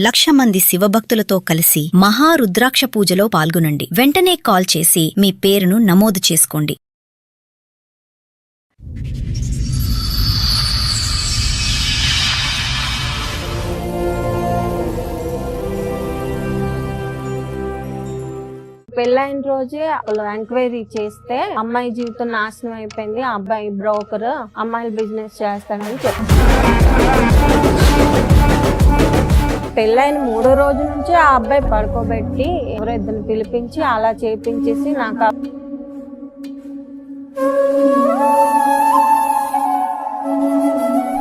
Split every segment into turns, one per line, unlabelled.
1,00,000 మంది శివభక్తులతో కలిసి మహారుద్రాక్ష పూజలో పాల్గొనండి. వెంటనే కాల్ చేసి మీ పేరును నమోదు చేసుకోండి.
పెళ్ళైన రోజే ఎంక్వైరీ చేస్తే అమ్మాయి జీవితం నాశనం అయిపోయింది, ఆ అబ్బాయి బ్రోకర్, అమ్మాయిలు బిజినెస్ చేస్తాడని చెప్పారు. పెళ్ళైన 3వ రోజు నుంచే ఆ అబ్బాయి పడుకోబెట్టి ఎవరో ఇద్దరిని పిలిపించి అలా చేపించేసి నాకు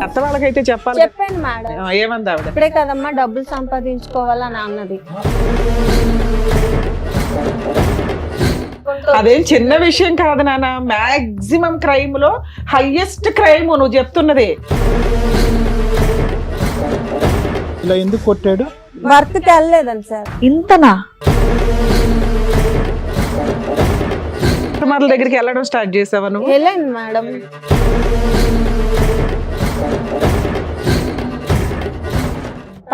అత్త వాళ్ళకైతే చెప్పాలి.
చెప్పాను మేడం.
ఏమంది ఆవిడ?
ఇప్పుడే కదమ్మా డబ్బులు సంపాదించుకోవాలని అన్నది.
అదేం చిన్న విషయం కాదు నాన్న. మాక్సిమం క్రైమ్ లో హైయెస్ట్ క్రైమ్ నువ్వు చెప్తున్నది.
ఇలా ఎందుకు కొట్టాడు?
వర్క్ వెళ్ళలేదని సార్.
ఇంతనా?
కస్టమర్ల దగ్గరికి వెళ్ళడం స్టార్ట్ చేసావా నువ్వు?
వెళ్ళాను మేడం.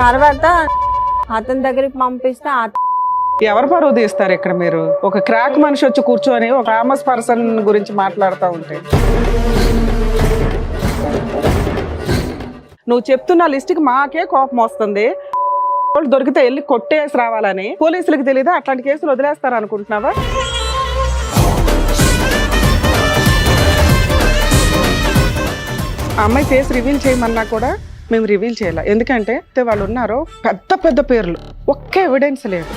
తర్వాత అతని దగ్గరికి పంపిస్తే
ఎవరు పరువు తీస్తారు ఇక్కడ? మీరు ఒక క్రాక్ మనిషి వచ్చి కూర్చొని ఒక ఫేమస్ పర్సన్ గురించి మాట్లాడుతూ ఉంటే నువ్వు చెప్తున్న లిస్ట్కి మాకే కోపం వస్తుంది. వాళ్ళు దొరికితే వెళ్ళి కొట్టేసి రావాలని పోలీసులకు తెలీదా? అట్లాంటి కేసులు వదిలేస్తారు అనుకుంటున్నావా? ఆ అమ్మాయి ఫేస్ రివీల్ చేయమన్నా కూడా మేము రివీల్ చేయాలి. ఎందుకంటే వాళ్ళు ఉన్నారు పెద్ద పెద్ద పేర్లు, ఒక్క ఎవిడెన్స్ లేదు.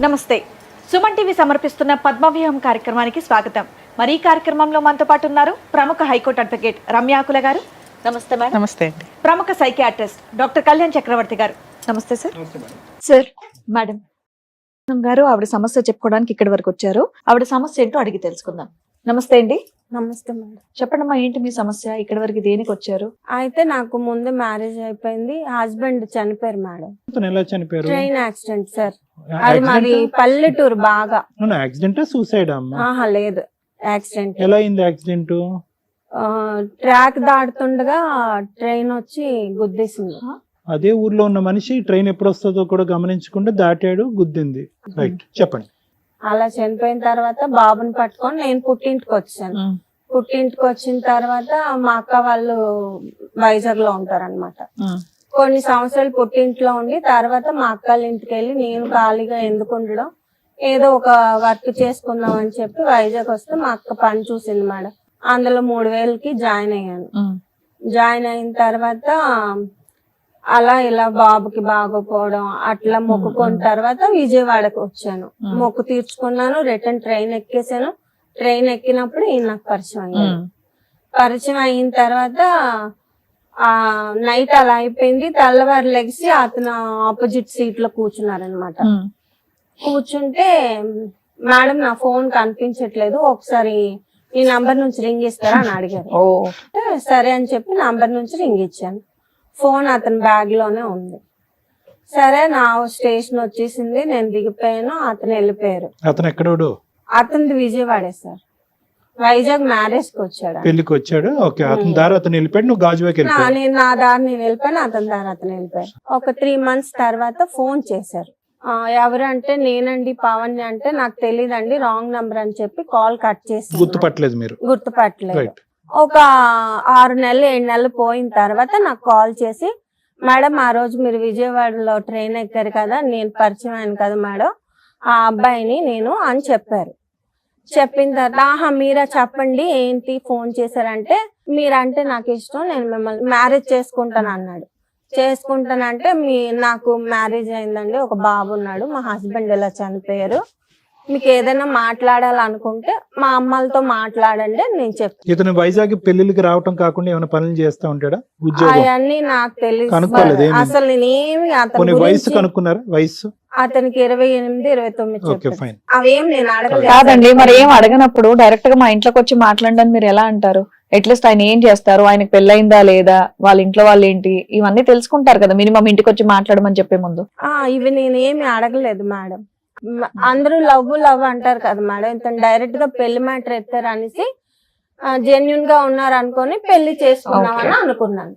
నమస్తే, సుమన్ టీవీ సమర్పిస్తున్న పద్మవ్యూహం కార్యక్రమానికి స్వాగతం. మరి ఈ కార్యక్రమంలో మనతో పాటు ఉన్నారు ప్రముఖ హైకోర్టు అడ్వకేట్ రమ్యాకుల గారు. నమస్తే మేడం.
నమస్తే అండి.
ప్రముఖ సైకియాట్రిస్ట్ డాక్టర్ కళ్యాణ్ చక్రవర్తి గారు. నమస్తే సార్. సార్, మేడం గారు ఆవిడ సమస్య చెప్పుకోవడానికి ఇక్కడి వరకు వచ్చారు. ఆవిడ సమస్య ఏంటో అడిగి తెలుసుకుందాం. నమస్తే అండి.
నమస్తే మేడం.
చెప్పండి అమ్మా, ఏంటి మీ సమస్య? ఇక్కడి వరకు దేనికి వచ్చారు?
అయితే నాకు ముందు మ్యారేజ్ అయిపోయింది, హస్బెండ్ చనిపోయారు మేడం.
ఎలా చనిపోయారు?
Train accident sir. అది మాది పల్లెటూరు బాగా.
యాక్సిడెంట్ సూసైడ్ అమ్మా?
ఆహా లేదు, యాక్సిడెంట్.
ఎలా అయింది యాక్సిడెంట్?
ట్రాక్ దాటుతుండగా ట్రైన్ వచ్చి గుద్దేసింది.
అదే ఊర్లో ఉన్న మనిషి ట్రైన్ ఎప్పుడు వస్తుందో కూడా గమనించకుండా దాటాడు, గుద్దింది. రైట్, చెప్పండి.
అలా చనిపోయిన తర్వాత బాబుని పట్టుకొని నేను పుట్టింటికి వచ్చాను. పుట్టింటికి వచ్చిన తర్వాత మా అక్క వాళ్ళు వైజాగ్ లో ఉంటారన్నమాట. కొన్ని సంవత్సరాలు పుట్టింట్లో ఉండి తర్వాత మా అక్కల ఇంటికి వెళ్ళి నేను ఖాళీగా ఎందుకు ఉండడం, ఏదో ఒక వర్క్ చేసుకుందాం అని చెప్పి వైజాగ్ వస్తే మా అక్క పని చూసింది మేడం. అందులో 3,000కి జాయిన్ అయ్యాను. జాయిన్ అయిన తర్వాత అలా ఇలా బాబుకి బాగోపోవడం అట్లా మొక్కుకున్న తర్వాత విజయవాడకు వచ్చాను. మొక్కు తీర్చుకున్నాను, రిటర్న్ ట్రైన్ ఎక్కేసాను. ట్రైన్ ఎక్కినప్పుడు ఈయన నాకు పరిచయం అయ్యాను. పరిచయం అయిన తర్వాత నైట్ అలా అయిపోయింది. తెల్లవారు లెగిసి అతను ఆపోజిట్ సీట్ లో కూర్చున్నారనమాట. కూర్చుంటే మేడం నా ఫోన్ కనిపించట్లేదు, ఒకసారి ఈ నంబర్ నుంచి రింగ్ ఇస్తారా అని అడిగారు. సరే అని చెప్పి నంబర్ నుంచి రింగ్ ఇచ్చాను. ఫోన్ అతని బ్యాగ్ లోనే ఉంది. సరే నా స్టేషన్ వచ్చేసింది, నేను దిగిపోయాను, అతను వెళ్ళిపోయారు.
అతను ఎక్కడోడు?
అతనిది విజయవాడే సార్. వైజాగ్ మ్యారేజ్ కి వచ్చాడు,
పెళ్లికి వచ్చాడు. ఓకే, అతని దారి అతను వెళ్ళిపోయాడు, నువ్వు గాజువాకి వెళ్ళిపోయావు.
నేను నా దారి నేను వెళ్ళిపోయాను, అతని దారి అతను వెళ్ళిపోయాడు. ఒక 3 months తర్వాత ఫోన్ చేశారు. ఎవరంటే నేనండి పవన్ అంటే నాకు తెలియదండి, రాంగ్ నంబర్ అని చెప్పి కాల్ కట్ చేసి.
గుర్తుపట్టలేదు మీరు?
గుర్తుపట్టలేదు. ఒక 6 నెలలు 7 నెలలు పోయిన తర్వాత నాకు కాల్ చేసి, మేడం ఆ రోజు మీరు విజయవాడలో ట్రైన్ ఎక్కారు కదా, నేను పరిచయం అయ్యాను కదా మేడం, ఆ అబ్బాయిని నేను అని చెప్పారు. చెప్పిన తర్వాత మీరా చెప్పండి ఏంటి ఫోన్ చేశారంటే, మీరంటే నాకు ఇష్టం, నేను మిమ్మల్ని మ్యారేజ్ చేసుకుంటాను అన్నాడు. చేసుకుంటానంటే నాకు మ్యారేజ్ అయిందండి, ఒక బాబు ఉన్నాడు, మా హస్బెండ్ ఇలా చనిపోయారు, మీకు ఏదైనా మాట్లాడాలనుకుంటే మా అమ్మలతో మాట్లాడండి నేను చెప్తాను.
ఇతను వైజాగ్ పెళ్లికి రావటం కాకుండా ఏమైనా పనులు చేస్తా ఉంటాడా?
అవన్నీ నాకు తెలియదు అసలు. నేనేమి అతని
వయసు కనుక్కున్నారా? వయసు
అతనికి 28, 29 అవేం నేను అడగలేదు.
కాదండి, మరి ఏం అడగనప్పుడు డైరెక్ట్ గా మా ఇంట్లోకి వచ్చి మాట్లాడడానికి మీరు ఎలా అంటారు? అట్లీస్ట్ ఆయన ఏం చేస్తారు, ఆయనకు పెళ్ళయిందా లేదా, వాళ్ళ ఇంట్లో వాళ్ళు ఏంటి, ఇవన్నీ తెలుసుకుంటారు కదా మినిమం ఇంటికి వచ్చి మాట్లాడమని చెప్పే ముందు.
ఇవి నేనేమి అడగలేదు మేడం. అందరూ లవ్ అంటారు కదా మేడం, ఇతను డైరెక్ట్ గా పెళ్లి మ్యాటర్ ఎత్తారు అనేసి జెన్యున్ గా ఉన్నారు అనుకొని పెళ్లి చేసుకున్నామని అనుకున్నాను.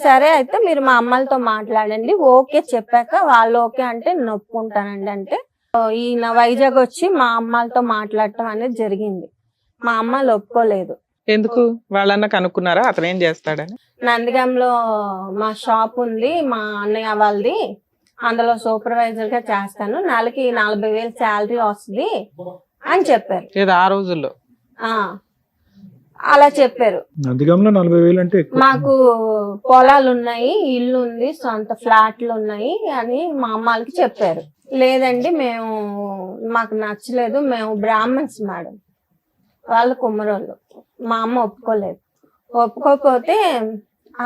సరే అయితే మీరు మా అమ్మలతో మాట్లాడండి, ఓకే చెప్పాక వాళ్ళు ఓకే అంటే నేను ఒప్పుకుంటానండి అంటే ఈయన వైజాగ్ వచ్చి మా అమ్మలతో మాట్లాడటం అనేది జరిగింది. మా అమ్మలు ఒప్పుకోలేదు.
ఎందుకు? వాళ్ళన్నా కనుక్కున్నారా అతను ఏం చేస్తాడని?
నందిగంలో మా షాప్ ఉంది, మా అన్నయ్య వాళ్ళది, అందులో సూపర్వైజర్ గా చేస్తాను, నెలకి 40,000 శాలరీ వస్తుంది అని చెప్పారు.
ఏదో ఆ రోజుల్లో
అలా చెప్పారు.
నందిగంలో 40,000 అంటే ఎక్కువ.
మాకు పొలాలు ఉన్నాయి, ఇల్లు ఉంది, సొంత ఫ్లాట్లు ఉన్నాయి అని మా అమ్మాలకి చెప్పారు. లేదండి మేము మాకు నచ్చలేదు, మేము బ్రాహ్మణ్స్ మేడం, వాళ్ళు కుమ్మరోళ్ళు. మా అమ్మ ఒప్పుకోలేదు. ఒప్పుకోకపోతే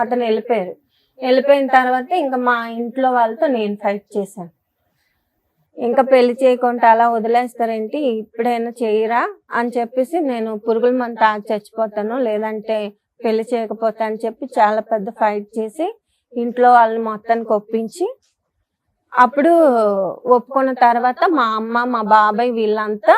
అతను వెళ్ళిపోయారు. వెళ్ళిపోయిన తర్వాత ఇంకా మా ఇంట్లో వాళ్ళతో నేను ఫైట్ చేశాను. ఇంకా పెళ్లి చేయకుండా అలా వదిలేస్తారేంటి, ఇప్పుడైనా చేయరా అని చెప్పేసి నేను పురుగుల మందు తాగి చచ్చిపోతాను, లేదంటే పెళ్లి చేయకపోతా అని చెప్పి చాలా పెద్ద ఫైట్ చేసి ఇంట్లో వాళ్ళని మొత్తానికి ఒప్పించి అప్పుడు ఒప్పుకున్న తర్వాత మా అమ్మ మా బాబాయ్ వీళ్ళంతా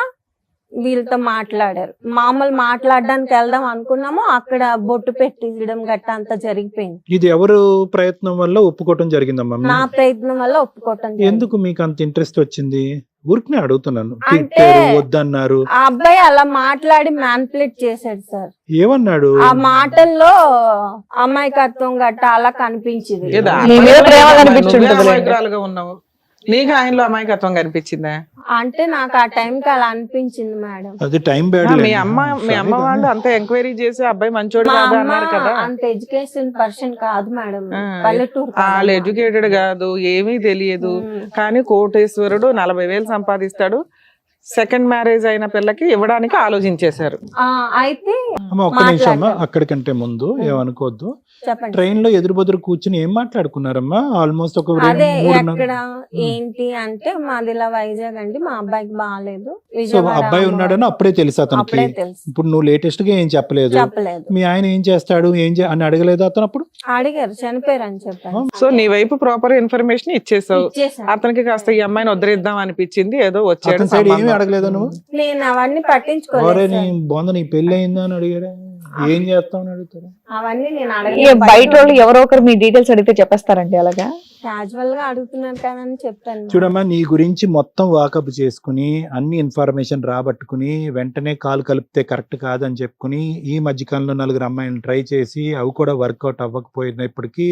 వీళ్ళతో మాట్లాడారు. మామూలు మాట్లాడడానికి వెళ్దాం అనుకున్నాము, అక్కడ బొట్టు పెట్టించడం గట్ట అంతా జరిగిపోయింది.
ఇది ఎవరు ప్రయత్నం వల్ల ఒప్పుకోవటం జరిగిందమ్మా?
నా ప్రయత్నం వల్ల ఒప్పుకోవటం.
ఎందుకు మీకు అంత ఇంట్రెస్ట్ వచ్చింది? ఊరికి అడుగుతున్నాను.
అంటే
వద్దన్నారు.
ఆ అబ్బాయి అలా మాట్లాడి మ్యానిపులేట్ చేశాడు సార్.
ఏమన్నాడు?
ఆ మాటల్లో అమాయకత్వం గట్ట అలా కనిపించింది.
ఉన్నావు, నీకు ఆయనలో అమాయకత్వం కనిపించిందా?
అంటే నాకు ఆ టైంకి అలా అనిపించింది మేడం.
అది టైం బ్యాడ్.
మీ అమ్మ వాళ్ళు అంత ఎంక్వైరీ చేసి అబ్బాయి మంచోడు
మా
కాదు
అమ్మ
అన్నారు కదా.
అంత ఎడ్యుకేషన్ పర్సన్ కాదు మేడం, పల్లెటూరు
వాళ్ళు ఎడ్యుకేటెడ్ కాదు, ఏమీ తెలియదు, కానీ కోటేశ్వరుడు 40,000 సంపాదిస్తాడు, సెకండ్ మ్యారేజ్ అయిన పిల్లకి ఇవ్వడానికి ఆలోచించేశారు.
అయితే
ఒక్క నిమిషం అమ్మా, అక్కడికంటే ముందు ఏమనుకోవద్దు.
చెప్పండి.
ట్రైన్ లో ఎదురు బదురు కూర్చుని ఏం మాట్లాడుకున్నారమ్మా? ఆల్మోస్ట్ ఒక
అదే ఎక్కడ ఏంటి అంటే మాది ఇలా వైజాగ్ అండి, మా అబ్బాయికి బాగాలేదు,
అబ్బాయి ఉన్నాడని అప్పుడే తెలుసు అతనికి.
అప్పుడే తెలుసు.
ఇప్పుడు నువ్వు లేటెస్ట్ గా ఏం చెప్పలేదు.
చెప్పలేదు.
మీ ఆయన ఏం చేస్తాడు అని అడగలేదు అతను? అప్పుడు
అడిగారు, చనిపోయారు అని చెప్పారు.
సో నీ వైపు ప్రాపర్ ఇన్ఫర్మేషన్ ఇచ్చేసావు.
ఇచ్చేసాను.
అతనికి కాస్త ఈ అమ్మాయిని వదిలేద్దాం అనిపించింది, ఏదో వచ్చాడు.
అతని సైడ్ ఏమీ అడగలేదు నువ్వు?
నేను అవన్నీ పట్టించుకోలేదు.
బాగుంది, నీ పెళ్లి అయిందా అని అడిగారా? ఏం చేస్తామని అడుగుతారు?
అవన్నీ నేను అడగలేదు.
బయట వాళ్ళు ఎవరో ఒకరు మీ డీటెయిల్స్ అడిగితే చెప్పేస్తారండి అలాగా?
క్యాజువల్ గా అడుగుతున్నారు కదా అని చెప్పాను.
చూడమ్మా, నీ గురించి మొత్తం వాకప్ చేసుకుని అన్ని ఇన్ఫర్మేషన్ రాబట్టుకుని వెంటనే కాల్ కలిపితే కరెక్ట్ కాదని చెప్పుకుని ఈ మధ్యకాలంలో 4 అమ్మాయిలను ట్రై చేసి అవి కూడా వర్కౌట్ అవ్వకపోయినప్పటికీ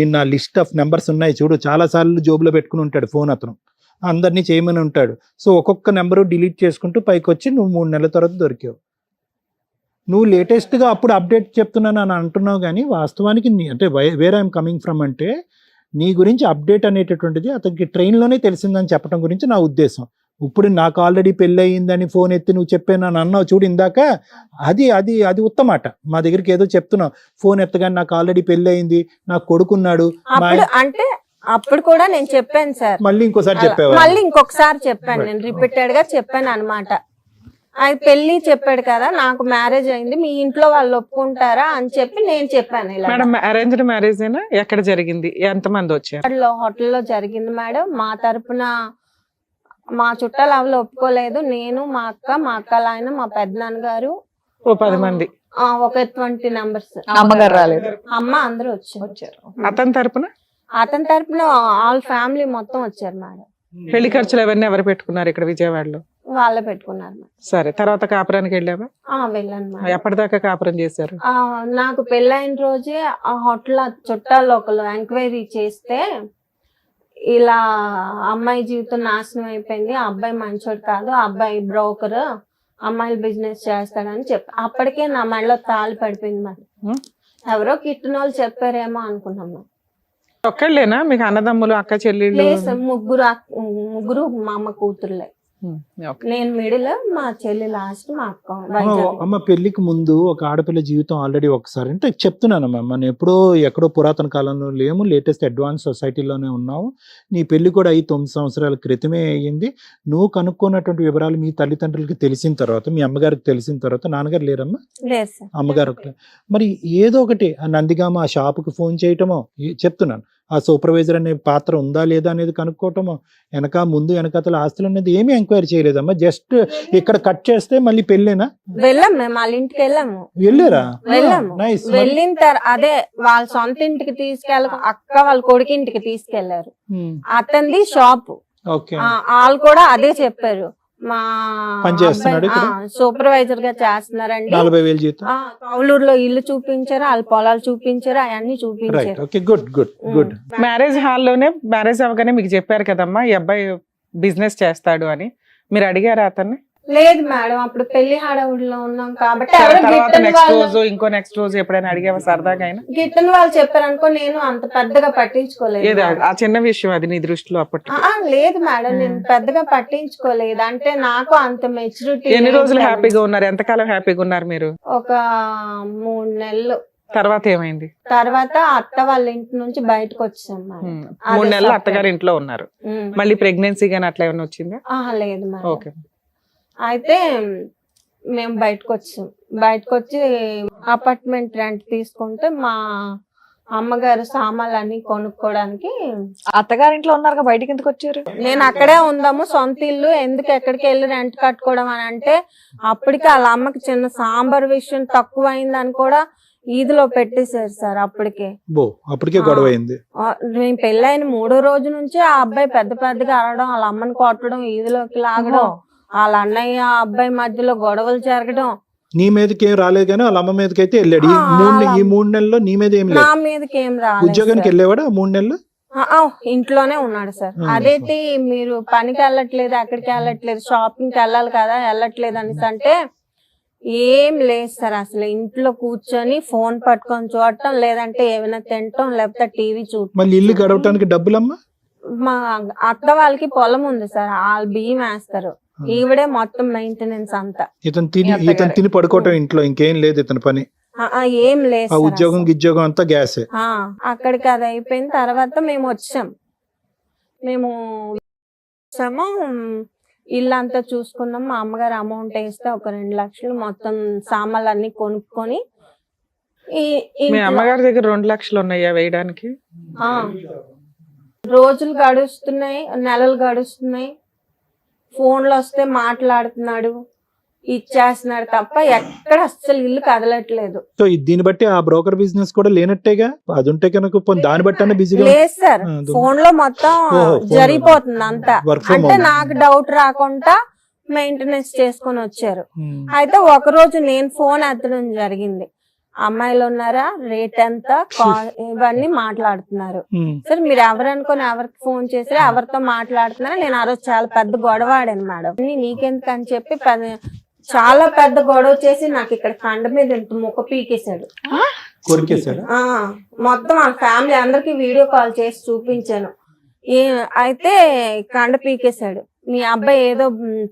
నిన్న లిస్ట్ ఆఫ్ నెంబర్స్ ఉన్నాయి చూడు, చాలా సార్లు జోబులో పెట్టుకుని ఉంటాడు ఫోన్ అతను, అందరినీ చేయమని ఉంటాడు. సో ఒక్కొక్క నెంబరు డిలీట్ చేసుకుంటూ పైకి వచ్చి నువ్వు 3 నెలల తర్వాత దొరికావు. నువ్వు లేటెస్ట్గా అప్పుడు అప్డేట్ చెప్తున్నాను అని అంటున్నావు, కానీ వాస్తవానికి అంటే వేర్ ఐఎమ్ కమింగ్ ఫ్రమ్ అంటే నీ గురించి అప్డేట్ అనేటటువంటిది అతనికి ట్రైన్లోనే తెలిసిందని చెప్పడం గురించి నా ఉద్దేశం. ఇప్పుడు నాకు ఆల్రెడీ పెళ్ళి అయ్యిందని ఫోన్ ఎత్తి నువ్వు చెప్పాను అని అన్నావు చూడు ఇందాక, అది అది అది ఉత్తమాట. మా దగ్గరికి ఏదో చెప్తున్నావు, ఫోన్ ఎత్తగానే నాకు ఆల్రెడీ పెళ్ళి అయింది, నాకు కొడుకున్నాడు
అంటే అప్పుడు కూడా నేను చెప్పాను సార్.
మళ్ళీ ఇంకోసారి చెప్పావా?
మళ్ళీ ఇంకొకసారి చెప్పాను, నేను రిపీటెడ్ గా చెప్పాను అనమాట. అది పెళ్లి చెప్పాడు కదా, నాకు మ్యారేజ్ అయింది, మీ ఇంట్లో వాళ్ళు ఒప్పుకుంటారా అని చెప్పి నేను చెప్పాను.
మేడం అరేంజ్డ్ మ్యారేజ్ అయినా ఎక్కడ జరిగింది, ఎంతమంది వచ్చారు?
హోటల్లో జరిగింది మేడం. మా తరపున మా చుట్టాలు అవలు ఒప్పుకోలేదు, నేను మా అక్క ఆయన మా పెద్దనాన్నగారు,
10 మంది,
ఒక 20 నంబర్స్.
అమ్మగారు రాలేదు?
అమ్మ అందరూ వచ్చారు.
అతని తరపున
ఆల్ ఫ్యామిలీ మొత్తం వచ్చారు మేడం.
పెళ్లి ఖర్చులు అవన్నీ ఎవరు పెట్టుకున్నారు ఇక్కడ విజయవాడలో?
వాళ్ళే పెట్టుకున్నారు.
సరే, తర్వాత కాపురానికి వెళ్ళావా?
వెళ్ళాను మేడం.
ఎప్పటిదాకా కాపురం చేశారు?
నాకు పెళ్ళైన రోజే ఆ హోటల్ చుట్టాలు ఒకళ్ళు ఎంక్వైరీ చేస్తే ఇలా అమ్మాయి జీవితం నాశనం అయిపోయింది, ఆ అబ్బాయి మంచోడు కాదు, ఆ అబ్బాయి బ్రోకర్, అమ్మాయిలు బిజినెస్ చేస్తాడని చెప్పి అప్పటికే నా మెడలో తాళి పడిపోయింది. మరి ఎవరో కిట్టిన వాళ్ళు చెప్పారేమో అనుకున్నాం.
ఒక్కళ్ళేనా మీకు అన్నదమ్ములు, అక్క చెల్లెళ్ళు?
ముగ్గురు మా అమ్మ కూతుర్లే. నేను మిడిల్, మా చెల్లి లాస్ట్, మా అక్క.
అమ్మ పెళ్లికి ముందు ఒక ఆడపిల్ల జీవితం ఆల్రెడీ ఒకసారి అంటే చెప్తున్నానమ్మా, మనం ఎక్కడో పురాతన కాలంలో లేము, లేటెస్ట్ అడ్వాన్స్ సొసైటీలోనే ఉన్నాము. నీ పెళ్లి కూడా 9 సంవత్సరాల క్రితమే అయ్యింది. నువ్వు కనుక్కున్నటువంటి వివరాలు మీ తల్లిదండ్రులకి తెలిసిన తర్వాత, మీ అమ్మగారికి తెలిసిన తర్వాత, నాన్నగారు లేరమ్మా?
లేదు సార్.
అమ్మగారు మరి ఏదో ఒకటి నందిగామ ఆ షాపుకి ఫోన్ చేయటమో చెప్తున్నాను, ఆ సూపర్వైజర్ అనే పాత్ర ఉందా లేదా అనేది కనుక్కోవటం, ముందు వెనకాతల ఆస్తులు అనేది ఏమీ ఎంక్వైరీ చేయలేదమ్మా. జస్ట్ ఇక్కడ కట్ చేస్తే మళ్ళీ పెళ్ళేనా?
వెళ్ళాం మేము వాళ్ళ ఇంటికి వెళ్ళాము.
వెళ్ళారా?
వెళ్ళాము.
నైస్.
వెళ్ళిన అదే వాళ్ళ సొంత ఇంటికి అక్క వాళ్ళ కొడుకు ఇంటికి తీసుకెళ్లారు. అతనిది షాప్.
ఓకే.
వాళ్ళు కూడా అదే చెప్పారు, మా
పని చేస్తున్నాడు ఇక్కడ?
సూపర్వైజర్ గా చేస్తున్నారండి.
40,000 జీతం.
కౌలూరులో ఇల్లు చూపించారు, వాళ్ళ పొలాలు చూపించారు, అవన్నీ చూపించారు.
Right. Okay, good good good.
Marriage హాల్లోనే మ్యారేజ్ అవ్వగానే మీకు చెప్పారు కదమ్మా ఈ అబ్బాయి బిజినెస్ చేస్తాడు అని, మీరు అడిగారా అతన్ని?
లేదు మేడం, అప్పుడు పెళ్లి హడావుడిలో ఉన్నాం కాబట్టి
తర్వాత నెక్స్ట్ రోజు ఇంకో నెక్స్ట్ రోజు ఎప్పుడైనా అడిగావా సరదాగా అయినా?
గిట్టని వాళ్ళు చెప్పారు అనుకో, నేను అంత పెద్దగా పట్టించుకోలేదు.
ఏదో ఆ చిన్న విషయం అది నీ దృష్టిలో అప్పట్లో?
లేదు మేడం, నేను పెద్దగా పట్టించుకోలేదు. అంటే నాకు అంత మెచ్యూరిటీ.
ఎన్ని రోజులు హ్యాపీగా ఉన్నారు? ఎంతకాలం హ్యాపీగా ఉన్నారు మీరు?
ఒక 3 నెలలు.
తర్వాత ఏమైంది?
తర్వాత అత్త వాళ్ళ ఇంటి నుంచి బయటకు వచ్చాం మేడం.
3 నెలలు అత్తగారి ఇంట్లో ఉన్నారు. మళ్ళీ ప్రెగ్నెన్సీ గానీ అట్లా ఏమైనా వచ్చిందా?
లేదు మేడం.
ఓకే.
అయితే మేము బయటకు వచ్చి అపార్ట్మెంట్ రెంట్ తీసుకుంటే మా అమ్మగారు సామాన్లు అన్ని కొనుక్కోవడానికి.
అత్తగారింట్లో ఉన్నారు, బయటికి ఎందుకు వచ్చారు?
నేను అక్కడే ఉందాము, సొంత ఇల్లు ఎందుకు ఎక్కడికి వెళ్ళి రెంట్ కట్టుకోవడం అని అంటే, అప్పటికి వాళ్ళ అమ్మకి చిన్న సాంబార్ విషయం తక్కువ అయిందని కూడా ఈదులో పెట్టేశారు సార్.
అప్పటికే గొడవ అయింది.
మేము పెళ్ళైన 3వ రోజు నుంచి ఆ అబ్బాయి పెద్దగా అరవడం, వాళ్ళ అమ్మని కొట్టడం, ఈదులోకి లాగడం, వాళ్ళ అన్నయ్య అబ్బాయి మధ్యలో గొడవలు జరగడం.
నీ మీదకి ఏం రాలేదు కానీ వాళ్ళ అమ్మ మీదకి అయితే వెళ్ళాడు. ఈ 3 నెలల్లో నీ మీద ఏం లేదు?
నా మీదకి ఏం రాలేదు.
ఉద్యోగానికి వెళ్ళేవాడు 3 నెలలు?
ఇంట్లోనే ఉన్నాడు సార్. అదేంటి మీరు పనికి వెళ్ళట్లేదు, అక్కడికి వెళ్ళట్లేదు, షాపింగ్కి వెళ్ళాలి కదా, వెళ్ళట్లేదు అనేసి అంటే, ఏం లేదు సార్, అసలు ఇంట్లో కూర్చొని ఫోన్ పట్టుకొని చూడటం, లేదంటే ఏమైనా తినటం, లేకపోతే టీవీ చూడటం.
మళ్ళీ ఇల్లు గడవటానికి డబ్బులమ్మా?
మా అత్త వాళ్ళకి పొలం ఉంది సార్, వాళ్ళు బియ్యం వేస్తారు, ఈవిడే మొత్తం మెయింటెనెన్స్ అంతా.
ఇతను తిని పడుకోవటం ఇంట్లో, ఇంకేం లేదు ఇతని పని?
ఏం లేదు.
ఉద్యోగం అంతా గ్యాస్.
అక్కడికి అది అయిపోయిన తర్వాత మేము వచ్చాము. ఇల్లు అంతా చూసుకున్నాం. మా అమ్మగారు అమౌంట్ వేస్తే ఒక 2 లక్షలు మొత్తం సామాన్లు అన్ని కొనుక్కొని.
మీ అమ్మగారి దగ్గర 2 లక్షలు ఉన్నాయా వేయడానికి?
రోజులు గడుస్తున్నాయి, నెలలు గడుస్తున్నాయి, ఫోన్లు వస్తే మాట్లాడుతున్నాడు, ఇచ్చేస్తున్నాడు తప్ప ఎక్కడ అస్సలు ఇల్లు కదలట్లేదు.
సో దీన్ని బట్టి ఆ బ్రోకర్ బిజినెస్ కూడా లేనట్టేగా? అది ఉంటే కనుక దాన్ని బట్టి బిజీగా
లేదు సార్, ఫోన్ లో మొత్తం జరిగిపోతుంది అంతా. అంటే నాకు డౌట్ రాకుండా మెయింటెనెన్స్ చేసుకొని వచ్చారు. అయితే ఒక రోజు నేను ఫోన్ ఎత్తడం జరిగింది, అమ్మాయిలు ఉన్నారా, రేట్ ఎంత, ఇవన్నీ మాట్లాడుతున్నారు. సార్ మీరు ఎవరు అనుకుని ఎవరికి ఫోన్ చేసి ఎవరితో మాట్లాడుతున్నారా? నేను ఆ రోజు చాలా పెద్ద గొడవ ఆడాను మేడం. నీకెందుకు అని చెప్పి చాలా పెద్ద గొడవ చేసి నాకు ఇక్కడ కండ మీద ఇంత ముక్క పీకేశాడు. మొత్తం ఆ ఫ్యామిలీ అందరికి వీడియో కాల్ చేసి చూపించాను. అయితే కండ పీకేశాడు. మీ అబ్బాయి ఏదో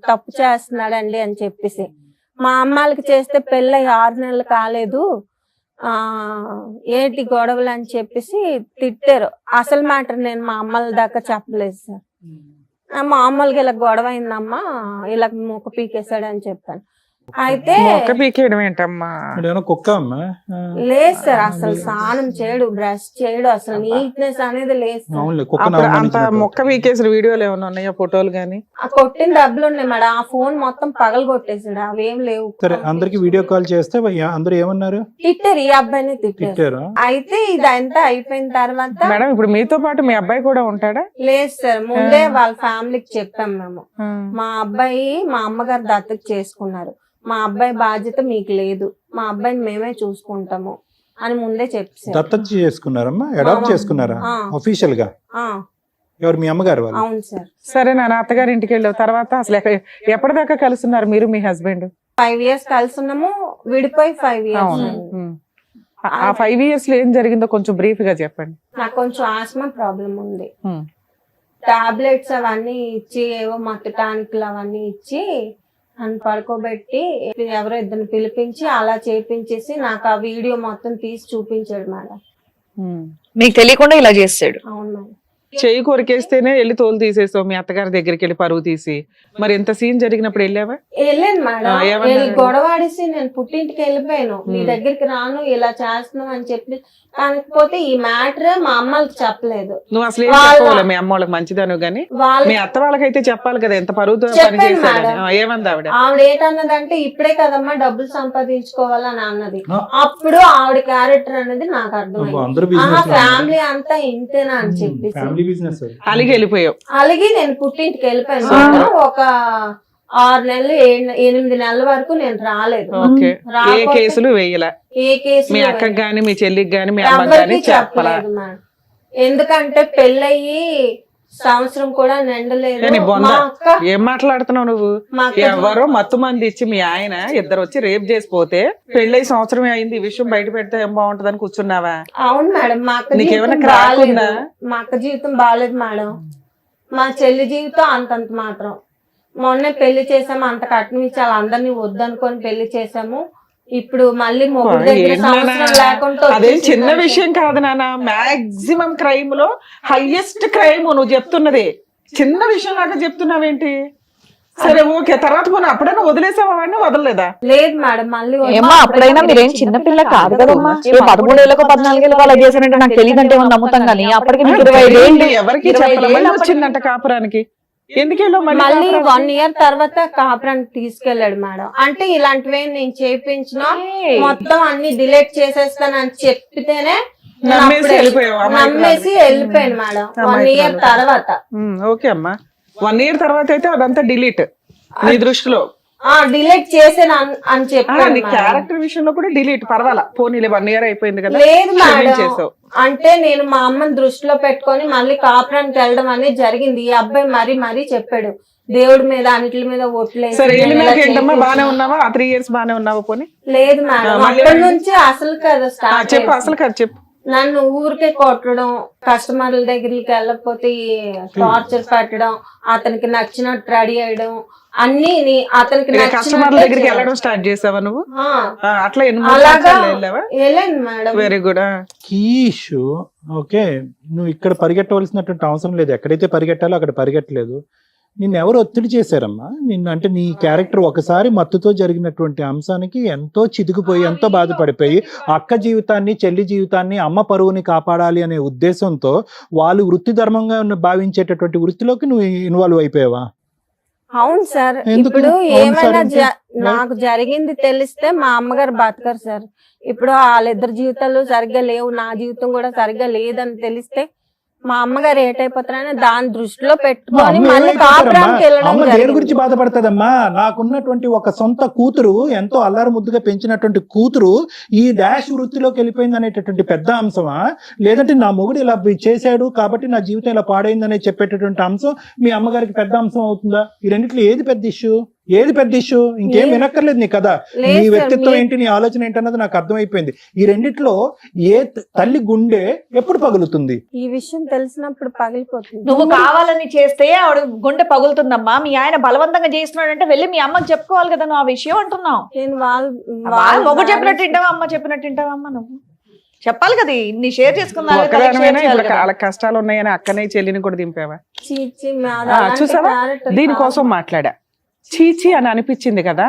తప్పు చేస్తున్నాడండి అని చెప్పేసి. మా అమ్మాయిలకి చేస్తే పెళ్ళి 6 నెలలు కాలేదు, ఏంటి గొడవలు అని చెప్పేసి తిట్టారు. అసలు మ్యాటర్ నేను మా అమ్మల దాకా చెప్పలేదు సార్. మామూలుగా ఇలా గొడవ అయిందమ్మా, ఇలా మొక్క పీకేశాడు అని చెప్పాను. అయితే
కుక్క అమ్మా?
లేదు సార్, అసలు స్నానం చేయడు, బ్రష్ చేయడు, అసలు నీట్నెస్ అనేది లేదు.
మొక్క పీకేసిన వీడియోలు ఏమైనా ఉన్నాయా, ఫోటోలు గానీ?
ఆ కొట్టిన డబ్బులు ఉన్నాయి మేడం, ఆ ఫోన్ మొత్తం పగలు కొట్టేసాడు, అవేం లేవు.
అందరికి వీడియో కాల్ చేస్తే అందరూ ఏమన్నారు?
తిట్టారు, ఈ అబ్బాయిని తిట్టారు. అయితే ఇదంతా అయిపోయిన తర్వాత
మేడం ఇప్పుడు మీతో పాటు మీ అబ్బాయి కూడా ఉంటాడా?
లేదు సార్, ముందే వాళ్ళ ఫ్యామిలీకి చెప్పాం మేము, మా అబ్బాయి మా అమ్మగారు దత్తత చేసుకున్నారు, మా అబ్బాయి బాధ్యత మీకు లేదు, మా అబ్బాయిని మేమే చూసుకుంటాము అని ముందే చెప్పారు.
దత్తత చేసుకున్నారమ్మా? అడాప్ట్ చేసుకున్నారా అఫీషియల్ గా? ఎవరు, మీ అమ్మగారు వాళ్ళు?
అవును సార్.
సరే నాన్న, అత్తగారి ఇంటికి వెళ్ళిన తర్వాత అసలు ఎప్పటిదాకా కలుస్తున్నారు మీరు మీ హస్బెండ్?
5 years కలుసున్నాము, విడిపోయి 5 years.
ఆ 5 years లో ఏం జరిగిందో కొంచెం బ్రీఫ్ గా చెప్పండి.
నాకు కొంచెం ఆస్మా ప్రాబ్లం ఉంది, టాబ్లెట్స్ అవన్నీ ఇచ్చి, ఏవో మత్తు టానిక్లు అవన్నీ ఇచ్చి నన్ను పడుకోబెట్టి ఎవరో ఇద్దరిని పిలిపించి అలా చేపించేసి నాకు ఆ వీడియో మొత్తం తీసి చూపించాడు మేడం.
మీకు తెలియకుండా ఇలా చేస్తాడు?
అవును మేడం.
చెయ్యి కొరికేస్తేనే వెళ్ళి తోలు తీసేసావు మీ అత్తగారి దగ్గరికి వెళ్ళి పరువు తీసి. మరి ఎంత సీన్ జరిగినప్పుడు వెళ్ళావా?
వెళ్ళాను మేడం.
ఏమన్నారు?
వెళ్ళి గొడవ ఆడేసి నేను పుట్టింటికి వెళ్ళిపోయాను. నీ దగ్గరికి రాను, ఇలా చేస్తున్నావు అని చెప్పి. కాకపోతే ఈ మ్యాటర్ మా అమ్మకి చెప్పలేదు.
నువ్వు అసలు ఏం చెప్పవాలి మీ అమ్మ వాళ్ళకి మంచిదాను గానీ మీ అత్త వాళ్ళకైతే చెప్పాలి కదా ఎంత పరువుతో పని
చెప్పాను
చేశాడని.
మేడం.
ఏమంది ఆవిడ?
ఆవిడ ఏంటన్నదంటే ఇప్పుడే కదమ్మా డబ్బులు సంపాదించుకోవాలని అన్నది. అప్పుడు ఆవిడ క్యారెక్టర్ అనేది నాకు అర్థమైంది.
అందరూ
ఫ్యామిలీ అంతా ఇంతేనా అని చెప్పేసి
ఫ్యామిలీ బిజినెస్.
అలిగి వెళ్ళిపోయావు.
అలాగే నేను పుట్టింటికి వెళ్ళిపోయాను మేడం. ఒక 6 నెలలు 8 నెలల వరకు నేను రాలేదు.
ఓకే. ఏ
రాకపోతే
కేసులు వేయలా?
ఏ కేసు
మీ అక్కకి గాని మీ చెల్లికి గాని మీ అమ్మకి గాని
ఎవరికి
చెప్పలా?
చెప్పలేదు మేడం. ఎందుకంటే పెళ్ళయి సంవత్సరం కూడా నిండలేదు.
కానీ బొంద
మా అక్క
ఏం మాట్లాడుతున్నావు నువ్వు?
మా అక్క
ఎవరో మత్తు మంది ఇచ్చి మీ ఆయన ఇద్దరు వచ్చి రేప్ చేసిపోతే పెళ్ళై సంవత్సరమే అయింది, ఈ విషయం బయట పెడితే ఏం బాగుంటదని కూర్చున్నావా?
అవును మేడం. మా అక్క
నీకేమైనా
జీవితం
క్రాక్
బాలేదు.
ఉందా?
మా అక్క జీవితం బాగాలేదు మేడం. మా చెల్లి జీవితం అంతంత మాత్రం. మొన్నే పెళ్లి చేసాము, అంత కట్నం ఇచ్చి వాళ్ళందరినీ వద్దనుకొని పెళ్లి చేసాము. ఇప్పుడు మళ్ళీ మొగుడు దగ్గర సంవత్సరం లేకుండా
అదే చిన్న
వచ్చేసిందంటే
విషయం కాదు నాన్న. మాక్సిమం క్రైమ్ లో హైయెస్ట్ క్రైమ్ నువ్వు చెప్తున్నది. చిన్న విషయం లాగా చెప్తున్నావేంటి? సరే ఓకే, తర్వాత పోనీ అప్పుడైనా వదిలేసావా వాడిని? వదలలేదా?
లేదు మేడం. మళ్ళీ
ఏమా అప్పుడైనా మీరేం చిన్నపిల్ల కాదు కదమ్మా. 13 ఏళ్ళకో 14 ఏళ్ళకో అలా చేశానంటే నాకు తెలియదంటే ఏమో నమ్ముతాం కానీ అప్పటికి మీకు 25 ఏళ్ళు.
ఎవరికి చెప్పాలి? మళ్ళీ వచ్చిందంట కాపురానికి. ఎందుకెళ్ళో
మళ్ళీ 1 ఇయర్ తర్వాత కాపురానికి తీసుకెళ్లాడు మేడం. అంటే ఇలాంటివి నేను చేయించిన మొత్తం అన్ని డిలీట్ చేసేస్తానని చెప్పితేనే నేను
నమ్మేసి
అప్పుడే
వెళ్ళిపోయావు.
నమ్మేసి వెళ్ళిపోయాను మేడం 1 ఇయర్ తర్వాత.
ఓకే అమ్మా. 1 ఇయర్ తర్వాత అయితే అదంతా డిలీట్ నీ దృష్టిలో.
డిలీట్ చేసాను అని చెప్పాను
నీ
మేడం.
క్యారెక్టర్ విషయంలో కూడా డిలీట్ పర్వాలా. పోనీలే 1 ఇయర్ అయిపోయింది కదా.
లేదు మేడం.
చేసావు.
అంటే నేను మా అమ్మని దృష్టిలో పెట్టుకొని మళ్ళీ కాపురానికి వెళ్ళడం అనేది జరిగింది. ఈ అబ్బాయి మరీ చెప్పాడు దేవుడి మీద అన్నిటి మీద ఓట్లేదు.
సరే ఏంటమ్మా, బానే ఉన్నావా? ఆ 3 ఇయర్స్ బానే ఉన్నావా? పోనీ
లేదు మేడం. అక్కడి నుంచి అసలు కదా స్టార్ట్.
చెప్పు అసలు కదా చెప్పు.
నన్ను ఊరికే కొట్టడం, కస్టమర్ల దగ్గరికి వెళ్ళకపోతే టార్చర్ పెట్టడం, అతనికి నచ్చినట్టు రెడీ అయ్యడం, అన్ని అతనికి
కస్టమర్ల దగ్గరికి వెళ్ళడం స్టార్ట్ చేసావా నువ్వు? అట్లా
అలాగా
వెళ్ళావా?
వెళ్ళాను madam.
Very good.
Key issue. Okay, నువ్వు ఇక్కడ పరిగెట్టవలసినటువంటి అవసరం లేదు. ఎక్కడైతే పరిగెట్టాలో అక్కడ పరిగెట్టలేదు. నిన్ను ఎవరు ఒత్తిడి చేశారమ్మా? నిన్ను అంటే నీ క్యారెక్టర్ ఒకసారి మత్తుతో జరిగినటువంటి అంశానికి ఎంతో చితికిపోయి ఎంతో బాధపడిపోయి అక్క జీవితాన్ని, చెల్లి జీవితాన్ని, అమ్మ పరువుని కాపాడాలి అనే ఉద్దేశంతో వాళ్ళు వృత్తి ధర్మంగా భావించేటటువంటి వృత్తిలోకి నువ్వు ఇన్వాల్వ్ అయిపోయావా?
అవును సార్.
ఎందుకు?
ఇప్పుడు
అవును సార్
ఏమైనా
అంటే?
నాకు జరిగింది తెలిస్తే మా అమ్మగారు బతకరు సార్. ఇప్పుడు వాళ్ళిద్దరు జీవితాలు సరిగ్గా లేవు, నా జీవితం కూడా సరిగ్గా లేదని తెలిస్తే మా అమ్మగారు ఏటైపోతారని దాని దృష్టిలో పెట్టుకొని మళ్ళీ కాపురానికి వెళ్ళడం
అమ్మ దేని
జరిగింది.
గురించి బాధపడతాదమ్మా? నాకున్నటువంటి ఒక సొంత కూతురు, ఎంతో అల్లారు ముద్దుగా పెంచినటువంటి కూతురు ఈ డాష్ వృత్తిలోకి వెళ్ళిపోయింది అనేటటువంటి పెద్ద అంశమా? లేదంటే నా మొగుడు ఇలా చేశాడు కాబట్టి నా జీవితం ఇలా పాడైందనే చెప్పేటటువంటి అంశం మీ అమ్మగారికి పెద్ద అంశం అవుతుందా? ఈ రెండిట్లో ఏది పెద్ద ఇష్యూ? ఏది పెద్ద ఇష్యూ? ఇంకేం వినక్కర్లేదు నీ కదా.
లేదు
నీ
సార్,
వ్యక్తిత్వం ఏంటి, నీ ఆలోచన ఏంటి అన్నది నాకు అర్థమైపోయింది. ఈ రెండిట్లో ఏ తల్లి గుండె ఎప్పుడు పగులుతుంది?
ఈ విషయం తెలిసినప్పుడు పగిలిపోతుంది.
నువ్వు కావాలని చేస్తే ఆవిడ గుండె పగులుతుందమ్మా. మీ ఆయన బలవంతంగా చేస్తున్నాడంటే వెళ్ళి మీ అమ్మకి చెప్పుకోవాలి కదా నువ్వు ఆ విషయం అంటున్నావు.
నేను
మొగ్గు చెప్పినట్టు వింటావా, అమ్మ చెప్పినట్టు వింటావా? అమ్మ నువ్వు చెప్పాలి కదా, నీ షేర్ చేసుకుందా?
ఒక్కదానివైనా ఇప్పుడు వాళ్ళ కష్టాలు ఉన్నాయని అక్కనే చెల్లిని కూడా దింపావా? చూసావా, దీనికోసం మాట్లాడా. చీచి అని అనిపించింది కదా,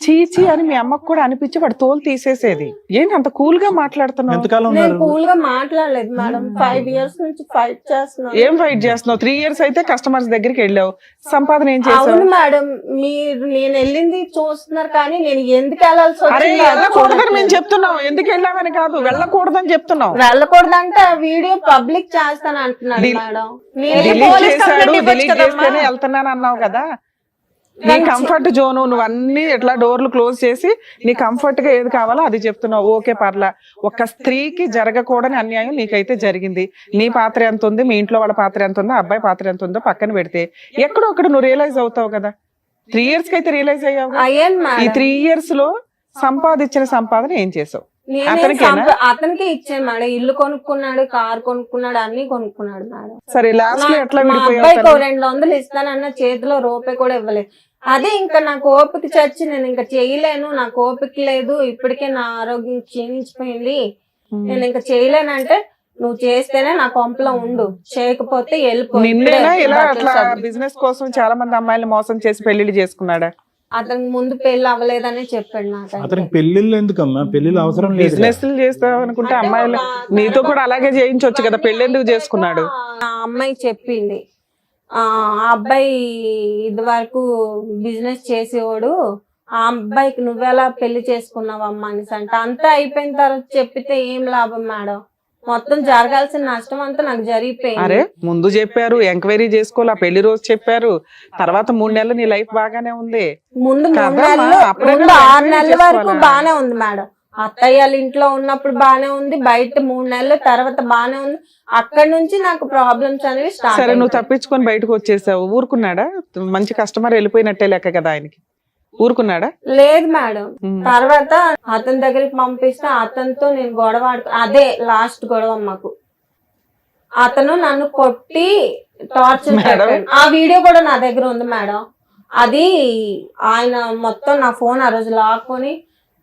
చీచి అని మీ అమ్మకు కూడా అనిపించి వాడు తోలు తీసేసేది. ఏంటి అంత కూల్ గా మాట్లాడుతున్నావు?
ఎంతకాలం
నేను
ఉన్నారు?
కూల్ గా మాట్లాడలేదు మేడం. 5 ఇయర్స్ నుంచి ఫైట్ చేస్తున్నాను.
ఏం ఫైట్ చేస్తున్నావు? 3 ఇయర్స్ అయితే కస్టమర్స్ దగ్గరికి వెళ్ళావు, సంపాదన ఏం చేసావు?
అవును మేడం, మీరు నేను వెళ్ళింది చూస్తున్నారు కానీ నేను ఎందుకు వెళ్ళాల్సి
అరే
వచ్చిందో
వెళ్ళకూడదని మేము చెప్తున్నాం. ఎందుకు వెళ్ళామని కాదు, వెళ్ళకూడదని చెప్తున్నాం.
వెళ్ళకూడదంటే ఆ వీడియో పబ్లిక్ చేస్తాను అంటున్నాడు మేడం. నేను
డిలీట్ చేశాడు, డిలీట్ చేస్తేనే వెళ్తున్నాను అన్నావు కదా. నీ కంఫర్ట్ జోను, నువ్వు అన్ని ఎట్లా డోర్లు క్లోజ్ చేసి నీ కంఫర్ట్ గా ఏది కావాలో అది చెప్తున్నావు. ఓకే పర్లా. ఒక స్త్రీకి జరగకూడని అన్యాయం నీకైతే జరిగింది. నీ పాత్ర ఎంత ఉంది, మీ ఇంట్లో వాళ్ళ పాత్ర ఎంత ఉందో, అబ్బాయి పాత్ర ఎంత ఉందో పక్కన పెడితే ఎక్కడో ఒకటి నువ్వు రియలైజ్ అవుతావు కదా. 3 ఇయర్స్ కి అయితే రియలైజ్ అయ్యావు.
అయ్యాను
ఈ
మేడం.
3 ఇయర్స్ లో సంపాదించిన సంపాదన ఏం చేసావు?
అతనికే ఇచ్చాను మేడం. ఇల్లు కొనుక్కున్నాడు, కార్ కొనుక్కున్నాడు, అన్ని కొనుక్కున్నాడు మేడం.
సరే లాస్ట్ లో ఎట్లా
మా
విడిపోయావు?
అబ్బాయికి 200 ఇస్తానన్న చేతిలో రూపాయి కూడా ఇవ్వలేదు. అదే ఇంకా నాకు ఓపిక చచ్చి నేను ఇంకా చేయలేను, నాకు ఓపిక లేదు, ఇప్పటికే నా ఆరోగ్యం క్షీణించిపోయింది, నేను ఇంకా చేయలేనంటే నువ్వు చేస్తేనే నా కొంపలో ఉండు, చేయకపోతే వెళ్ళిపో.
నిన్నేనా ఇలా
బట్టలు
అట్లా
సర్దు.
బిజినెస్ కోసం చాలా మంది అమ్మాయిలు మోసం చేసి పెళ్లిళ్ళు చేసుకున్నాడా?
అతనికి ముందు పెళ్లి అవ్వలేదని చెప్పాడు నాకు.
అతనికి పెళ్లిళ్ళు ఎందుకమ్మా? పెళ్లిళ్ళు అవసరం లేదు.
బిజినెస్ చేస్తావు అనుకుంటే అమ్మాయిలు నీతో కూడా అలాగే చేయించవచ్చు కదా, పెళ్లి ఎందుకు చేసుకున్నాడు?
ఆ అమ్మాయి చెప్పింది, ఆ అబ్బాయి ఇది వరకు బిజినెస్ చేసేవాడు, ఆ అబ్బాయికి నువ్వెలా పెళ్లి చేసుకున్నావమ్మా అనేసి అంటే, అంతా అయిపోయిన తర్వాత చెప్పితే ఏం లాభం మేడం, మొత్తం జరగాల్సిన నష్టం అంతా నాకు జరిగిపోయింది.
అరే ముందు చెప్పారు, ఎంక్వైరీ చేసుకోవాలి, ఆ పెళ్లి రోజు చెప్పారు, తర్వాత 3 నెలలు నీ లైఫ్ బాగానే ఉంది.
ముందు
కదమ్మా,
3 నెలలు,
అప్పుడే
ముందు
కదా
6 నెలల
enquiry
వరకు
చేసుకోవాలా?
బానే ఉంది మేడం. అత్తయ్య వాళ్ళ ఇంట్లో ఉన్నప్పుడు బానే ఉంది, బయట 3 నెలల తర్వాత బానే ఉంది. అక్కడి నుంచి నాకు ప్రాబ్లమ్స్ అనేవి స్టార్ట్.
సరే నువ్వు తప్పించుకొని బయటకు వచ్చేసావు, ఊరుకున్నాడా? మంచి కస్టమర్ వెళ్ళిపోయినట్టే లెక్క కదా ఆయనకి, ఊరుకున్నాడా?
లేదు మేడం. తర్వాత అతని దగ్గరికి పంపిస్తే అతనితో నేను గొడవ అదే లాస్ట్ గొడవ మాకు. అతను నన్ను కొట్టి టార్చర్ పెట్టాడు. ఆ వీడియో కూడా నా దగ్గర ఉంది మేడం. అది ఆయన మొత్తం నా ఫోన్ ఆ రోజు లాక్కొని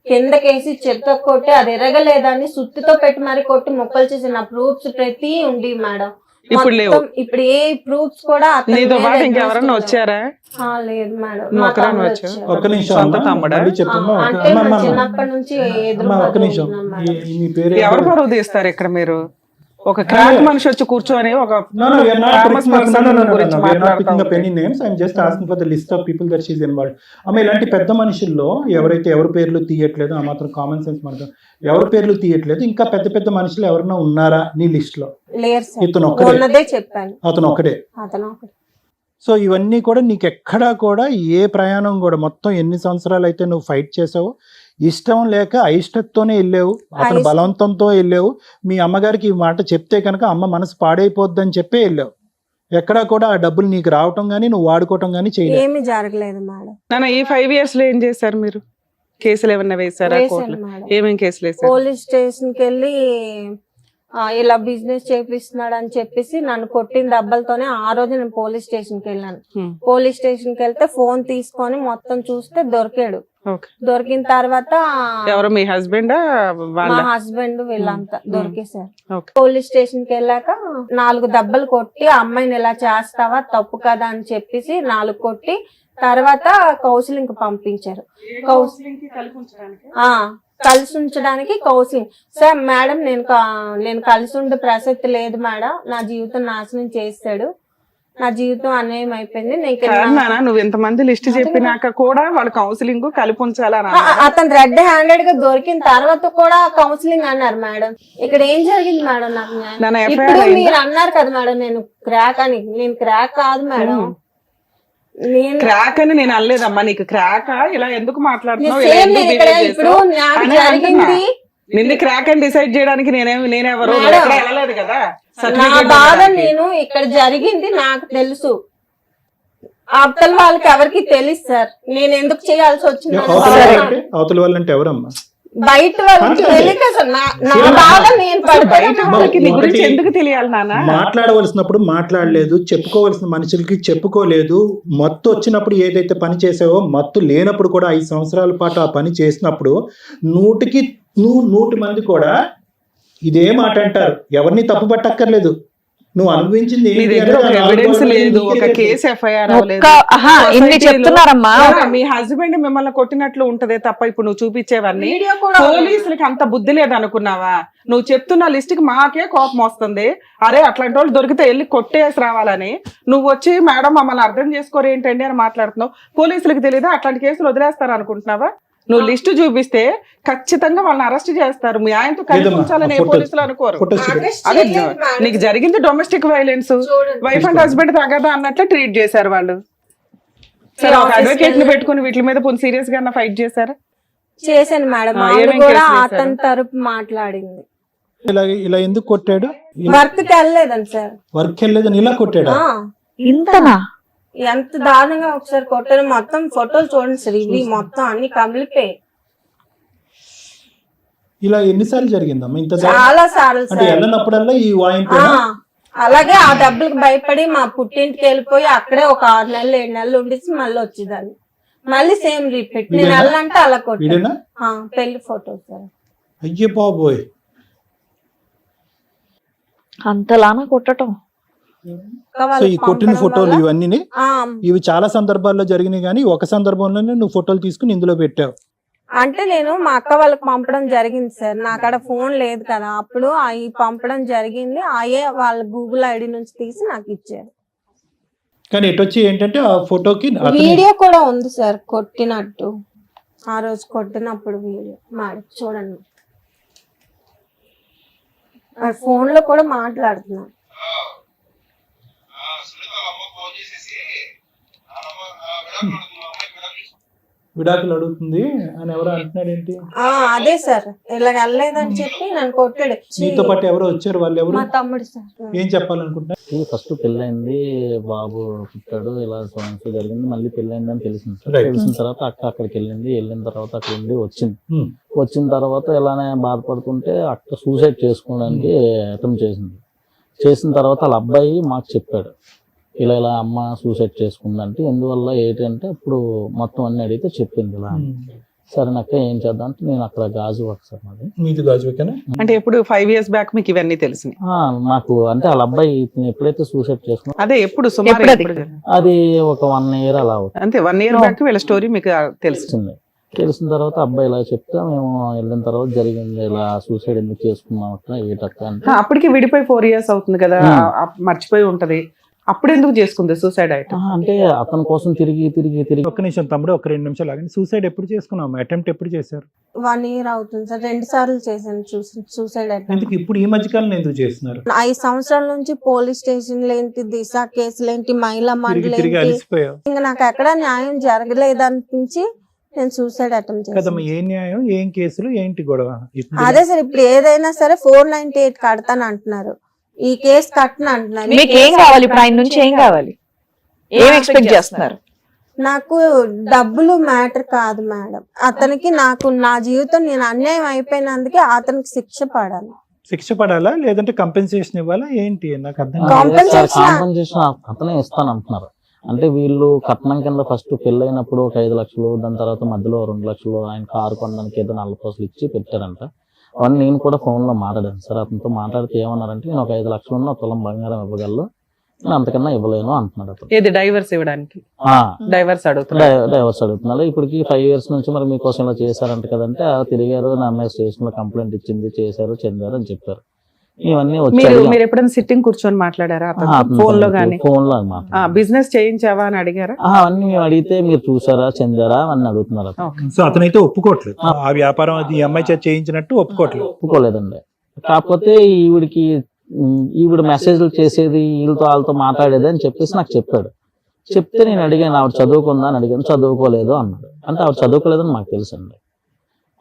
కిందకేసి చెత్త కొట్టి అది ఎరగలేదని సుత్తితో పెట్టి మరి కొట్టి ముక్కలు చేసి నా ప్రూఫ్స్ ప్రతి ఉంది మేడం.
ఇప్పుడు లేవు.
మొత్తం ఇప్పుడు ఏ ప్రూఫ్స్ కూడా అతని
నీతో
మీద
పాటు
exhaust
ఇంకెవరన్నా
ఉండవు.
వచ్చారా?
లేదు మేడం.
నువ్వు
మా
ఒక్కదానివే
తమ్ముడు
వచ్చావా?
వచ్చాడు.
ఒక్క నిమిషం
సొంత
అమ్మా,
తమ్ముడా?
మళ్ళీ చెప్పమ్మా.
అంటే మా చిన్నప్పటి నుంచి
అమ్మా ఒక్క నిమిషం. మీ పేరు
ఎవరు పరువు తీస్తారు ఇక్కడ? మీరు ఒక క్రాక్ మనిషి వచ్చి కూర్చొని ఒక
No, we are not
famous
picking-
person
no, no, no, no,
గురించి
no, we are not
మాట్లాడుతా
picking up
ఉంటే.
any names. I'm just asking for the list of people that she's involved. అమ్మ ఇలాంటి పెద్ద మనుషుల్లో ఎవరైతే ఎవరి పేర్లు తీయట్లేదు, ఆ మాత్రం కామన్ సెన్స్ మనకు ఎవరి పేర్లు తీయట్లేదు, ఇంకా పెద్ద పెద్ద మనుషులు ఎవరైనా ఉన్నారా నీ లిస్ట్ లో?
లేరు సార్.
ఇతను ఒక్కడే.
ఉన్నదే చెప్పాను.
అతను ఒకడే.
అతను ఒకటి.
సో ఇవన్నీ కూడా నీకు ఎక్కడా కూడా ఏ ప్రయాణం కూడా మొత్తం ఎన్ని సంవత్సరాలు అయితే నువ్వు ఫైట్ చేసావో, ఇష్టం లేక అయిష్టతోనే వెళ్ళావు, అతను
అయిష్టం.
బలవంతంతో వెళ్ళావు. మీ అమ్మగారికి ఈ మాట చెప్తే కనుక అమ్మ మనసు పాడైపోద్దని చెప్పే వెళ్ళావు. ఎక్కడా కూడా ఆ డబ్బులు నీకు రావటం కానీ నువ్వు వాడుకోవటం కానీ చేయలేదు.
ఏమీ జరగలేదు మేడం.
నాన్న ఈ 5 years లో ఏం చేశారు మీరు? కేసులు ఏమన్నా వేసారా
వేశాను
కోర్టులో?
మేడం.
ఏమేం కేసులు వేసారు?
పోలీస్ స్టేషన్ కి వెళ్ళి ఇలా బిజినెస్ చేపిస్తున్నాడు అని చెప్పేసి నన్ను కొట్టిన దెబ్బలతోనే ఆ రోజు నేను పోలీస్ స్టేషన్ కి వెళ్ళాను. పోలీస్ స్టేషన్ కి వెళ్తే ఫోన్ తీసుకొని మొత్తం చూస్తే దొరికాడు.
ఓకే.
దొరికిన తర్వాత
ఎవరు మీ హస్బెండా వాళ్ళ?
మా హస్బెండ్ వీళ్ళంతా దొరికేశారు.
ఓకే.
పోలీస్ స్టేషన్ కి వెళ్ళాక 4 దెబ్బలు కొట్టి ఆ అమ్మాయిని ఇలా చేస్తావా తప్పు కదా అని చెప్పేసి 4 కొట్టి తర్వాత కౌన్సిలింగ్ పంపించారు. కలిసి ఉంచడానికి కౌన్సిలింగ్. సార్ మేడం నేను కలిసి ఉండే ప్రసక్తి లేదు మేడం, నా జీవితం నాశనం చేస్తాడు, నా జీవితం అన్యాయం అయిపోయింది.
నాన్న నువ్వు ఇంతమంది లిస్ట్ చెప్పినాక కూడా వాళ్ళు కౌన్సిలింగ్ కలిపి ఉంచాలని
అతను రెడ్ హ్యాండెడ్ గా దొరికిన తర్వాత కూడా కౌన్సిలింగ్ అన్నారు మేడం. ఇక్కడ ఏం జరిగింది మేడం? నాకు
నాన్న
ఇప్పుడు మీరు అన్నారు కదా మేడం నేను క్రాక్ అని. నేను క్రాక్ కాదు మేడం. నేను
క్రాక్ అని నేను అనలేదమ్మా. నీకు క్రాక్ ఇలా ఎందుకు మాట్లాడుతున్నావు?
సేమ్ నేను ఇక్కడ ఇప్పుడు నాకు జరిగింది
నిన్ను క్రాక్ అని డిసైడ్ చేయడానికి నేనెవరు
మేడం.
ఎక్కడ వెళ్ళలేదు కదా.
నా
Certificate
బాధ
ఇవ్వడానికి.
నేను ఇక్కడ జరిగింది నాకు తెలుసు, అవతల వాళ్ళకి ఎవరికి తెలుసు సార్. నేను ఎందుకు చేయాల్సి వచ్చింది
అవతల వాళ్ళంటే ఎవరమ్మా?
బయట వాళ్ళకి తెలియక సార్. నా బాధ నేను
బయట
పడుతున్నా.
వాళ్ళకి నీ గురించి
ఒకటి-
ఎందుకు తెలియాలి నాన్న?
మాట్లాడవలసినప్పుడు మాట్లాడలేదు, చెప్పుకోవలసిన మనుషులకి చెప్పుకోలేదు. మత్తు వచ్చినప్పుడు ఏదైతే పని చేసావో, మత్తు లేనప్పుడు కూడా 5 సంవత్సరాల పాటు ఆ పని చేసినప్పుడు 100 మంది కూడా ఇదే మాట అంటారు. ఎవరిని తప్పు పట్టక్కర్లేదు. నువ్వు అనుభవించింది
నీ
ఏంటి
దగ్గర ఒక
అనేది ఆ
ఎవిడెన్స్
నాలుగు
లేదు,
రోజులు
ఒక
నీకే
కేసు ఎఫ్ఐఆర్
ఇన్ని చెప్తున్నారమ్మా.
మీ హస్బెండ్ మిమ్మల్ని కొట్టినట్లు ఉంటదే తప్ప ఇప్పుడు నువ్వు చూపించేవన్నీ
వీడియో కూడా
పోలీసులకి అంత బుద్ధి లేదు అనుకున్నావా? నువ్వు చెప్తున్న లిస్ట్ కి మాకే కోపం వస్తుంది. అరే అట్లాంటి వాళ్ళు దొరికితే వెళ్ళి కొట్టేసి రావాలని. నువ్వు వచ్చి మేడం మమ్మల్ని అర్థం చేసుకోరు ఏంటండి అని మాట్లాడుతున్నావు. పోలీసులకు తెలియదా అట్లాంటి కేసులు వదిలేస్తారు అనుకుంటున్నావా? నువ్వు లిస్ట్ చూపిస్తే ఖచ్చితంగా వాళ్ళని అరెస్ట్ చేస్తారు. మీ ఆయనతో కలిసి
లేదమ్మా,
ఉంచాలని ఏ
ఫోటోస్-
పోలీసులు అనుకోరు.
ఫోటోస్ చూడు.
అదే నీకు జరిగింది domestic violence. Wife and husband తగ్గదా అన్నట్లు ట్రీట్ చేశారు వాళ్ళు. సరే ఒక అడ్వకేట్ ని పెట్టుకుని వీటి మీద పోనీ సీరియస్ గా ఫైట్ చేశారా?
చేశాను మేడం.
ఆ,
ఆవిడ
ఏమేం
కూడా
కేసులు వేశారు?
అతని తరపు మాట్లాడింది.
ఇలా ఎందుకు కొట్టాడు?
వర్క్ కి వెళ్ళలేదండి సార్.
వర్క్ వెళ్ళలేదని ఇలా కొట్టాడా?
ఆ,
ఇంతనా?
ఎంత దారుణంగా ఒకసారి కొట్టారు. మొత్తం ఫోటోలు చూడండి సార్, ఇవి మొత్తం అన్ని కమిలిపోయి.
ఇలా ఎన్నిసార్లు జరిగిందమ్మా? ఇంత
చాలా సార్లు
అంటే
సార్.
వెళ్ళినప్పుడల్లా ఈ వాయింపు
ఆ, అలాగే ఆ డబ్బులకు భయపడి మా పుట్టింటికి వెళ్ళిపోయి అక్కడే ఒక 6 నెలలు 7 నెలలు ఉండేసి మళ్ళీ వచ్చేదాన్ని. మళ్ళీ సేమ్ రిపీట్. నేను
వీడేనా?
వెళ్ళంటే అలా కొట్టాను.
వీడేనా?
పెళ్లి ఫోటో సార్.
అయ్యే బాబోయ్.
అంతలానా కొట్టటం?
అక్క
సో
వాళ్ళకి
ఈ కొట్టిన
పంపడం
ఫోటోలు
వల్ల-
ఇవన్నీ
ఆ,
ఇవి చాలా సందర్భాల్లో జరిగినాయి, కానీ ఒక సందర్భంలోనే నువ్వు ఫోటోలు తీసుకుని ఇందులో పెట్టావు.
అంటే నేను మా అక్క వాళ్ళకి పంపడం జరిగింది సార్, నా కాడ ఫోన్ లేదు కదా అప్పుడు, అవి పంపడం జరిగింది, అయ్యే వాళ్ళ గూగుల్ ఐడి నుంచి తీసి నాకు ఇచ్చారు.
కానీ ఎటొచ్చి ఏంటంటే ఆ ఫోటోకి అతని
వీడియో కూడా ఉంది సార్ కొట్టినట్టు, ఆ రోజు కొట్టినప్పుడు వీడియో మేడం చూడండి, ఫోన్ లో కూడా మాట్లాడుతున్నా.
విడాకులు అడుగుతుంది అని ఎవరో అంటున్నాడు ఏంటి?
ఆ అదే సార్, ఇలా వెళ్ళలేదని చెప్పి నన్ను కొట్టాడు.
నీతో పాటు ఎవరో వచ్చారు, వాళ్ళు ఎవరు,
మా తమ్ముడు సార్.
ఏం చెప్పాలనుకుంటున్నా?
ఫస్ట్ పెళ్ళైంది, బాబు పుట్టాడు, ఇలా సమస్య జరిగింది, మళ్ళీ పెళ్ళైంది అని తెలిసింది సార్.
Right.
తెలిసిన తర్వాత అక్క అక్కడికి వెళ్ళిన తర్వాత అక్కడ ఉండి వచ్చింది.
Hmm.
వచ్చిన తర్వాత ఇలానే బాధపడుతుంటే అక్క సూసైడ్ చేసుకోవడానికి అటెంప్ట్ చేసింది. చేసిన తర్వాత వాళ్ళ అబ్బాయి మాకు చెప్పాడు, ఇలా ఇలా అమ్మ సూసైడ్ చేసుకుందంటే ఎందువల్ల ఏంటంటే అప్పుడు మొత్తం అన్ని అడిగితే చెప్పింది ఇలా. సరే అక్క ఏం చేద్దాం అంటే నేను అక్కడ గాజు వర్క్ సార్ మాది.
మీది గాజువేకేనా?
అంటే ఎప్పుడు 5 years బ్యాక్ మీకు ఇవన్నీ తెలిసినాయి?
నాకు అంటే వాళ్ళ అబ్బాయి ఇతను ఎప్పుడైతే సూసైడ్ చేసుకున్నా
అదే ఎప్పుడు సుమారు
ఎప్పుడు అది?
ఎప్పుడు?
అది ఒక 1 year అలా అవుతుంది.
అంతే 1 year బ్యాక్ వీళ్ళ స్టోరీ మీకు తెలుసు.
తెలిసింది. తెలిసిన తర్వాత అబ్బాయి ఇలా చెప్తే మేము వెళ్ళిన తర్వాత జరిగింది, ఇలా సూసైడ్ ఎందుకు చేసుకున్నాం అట్లా ఏటక్క అంటే
అప్పటికి విడిపోయి 4 years అవుతుంది కదా, మర్చిపోయి ఉంటది, అప్పుడు ఎందుకు చేసుకుంది సూసైడ్ ఐటమ్?
అంటే అతని కోసం తిరిగి
ఒక్క నిమిషం తమ్ముడు, ఒక 2 నిమిషాలు ఆగండి. సూసైడ్ ఎప్పుడు చేసుకున్నావు? అటెంప్ట్ ఎప్పుడు చేశారు?
1 year అవుతుంది సార్, 2 సార్లు చేశాను సూసైడ్ అటెంప్ట్.
ఎందుకు ఇప్పుడు ఈ మధ్యకాలంలో ఎందుకు చేస్తున్నారు?
5 సంవత్సరాల నుంచి పోలీస్ స్టేషన్లు ఏంటి, దిశ కేసులు ఏంటి, మహిళా మండలి
తిరిగి
ఏంటి,
అలిసిపోయావు
ఇంకా నాకు ఎక్కడ న్యాయం జరగలేదు అనిపించి నేను సూసైడ్ అటెంప్ట్
కదమ్మా.
చేశాను.
ఏం న్యాయం, ఏం కేసులు, ఏంటి గొడవ? ఇప్పుడు
అదే సార్, ఇప్పుడు ఏదైనా సరే 498 కడతాను అంటున్నారు, ఈ కేసు కట్టను అంటున్నారు. ఈ
మీకు ఏం
కేసు
కావాలి ఇప్పుడు? ఆయన నుంచి ఏం కావాలి? ఏం ఎక్స్పెక్ట్ చేస్తున్నారు?
నాకు డబ్బులు మ్యాటర్ కాదు మేడం, అతనికి నాకు నా జీవితం నేను అన్యాయం అయిపోయినందుకే అతనికి శిక్ష పడాలి.
శిక్ష పడాలా లేదంటే కంపెన్సేషన్ ఇవ్వాలా ఏంటి? నాకు అర్థం కాదు.
Compensation-
కాంపెన్సేషన్ అతనే ఇస్తాను అంటున్నారు. అంటే వీళ్ళు కట్నం కింద ఫస్ట్ పెళ్ళైనప్పుడు ఒక 5 లక్షలు, దాని తర్వాత మధ్యలో 2 లక్షలు ఆయన కారు కొనడానికి ఏదో 4 కోట్లు ఇచ్చి పెట్టారంట. అవన్నీ నేను కూడా ఫోన్ లో మాట్లాడాను సార్. అతనితో మాట్లాడితే ఏమన్నారంటే నేను ఒక 5 లక్షలు ఉన్న తులం బంగారం ఇవ్వగలను, నేను అంతకన్నా ఇవ్వలేను అంటున్నాడు అతను.
ఏది డైవర్స్ ఇవ్వడానికి? డైవర్స్ అడుగుతున్నా.
డైవర్స్ అడుగుతున్నారు. ఇప్పటికి 5 years నుంచి మరి మీకోసం ఇలా చేశారంట కదంటే తిరిగారు, నా అమ్మాయి స్టేషన్ లో కంప్లైంట్ ఇచ్చింది, చేశారు, చెందారు అని చెప్పారు. ఇవన్నీ
మీరు ఎప్పుడైనా సిట్టింగ్ కూర్చొని మాట్లాడారా ఫోన్ లో గానీ?
ఫోన్ లో
బిజినెస్ చేయించావా అని అడిగారా?
అవన్నీ మేము అడిగితే మీరు చూసారా, చెందారా అని అడుగుతున్నారు.
సో అతనైతే ఒప్పుకోవట్లేదు, ఆ వ్యాపారం అది ఈ అమ్మాయి చేత చేయించినట్టు ఒప్పుకోవట్లేదు.
ఒప్పుకోలేదండి. కాకపోతే ఈవిడ మెసేజ్లు చేసేది, వీళ్ళతో వాళ్ళతో మాట్లాడేది అని చెప్పేసి నాకు చెప్పాడు. చెప్తే నేను అడిగాను ఆవిడ చదువుకుందా అని అడిగాను, చదువుకోలేదు అన్నాడు. అంటే ఆవిడ చదువుకోలేదని మాకు తెలుసండి.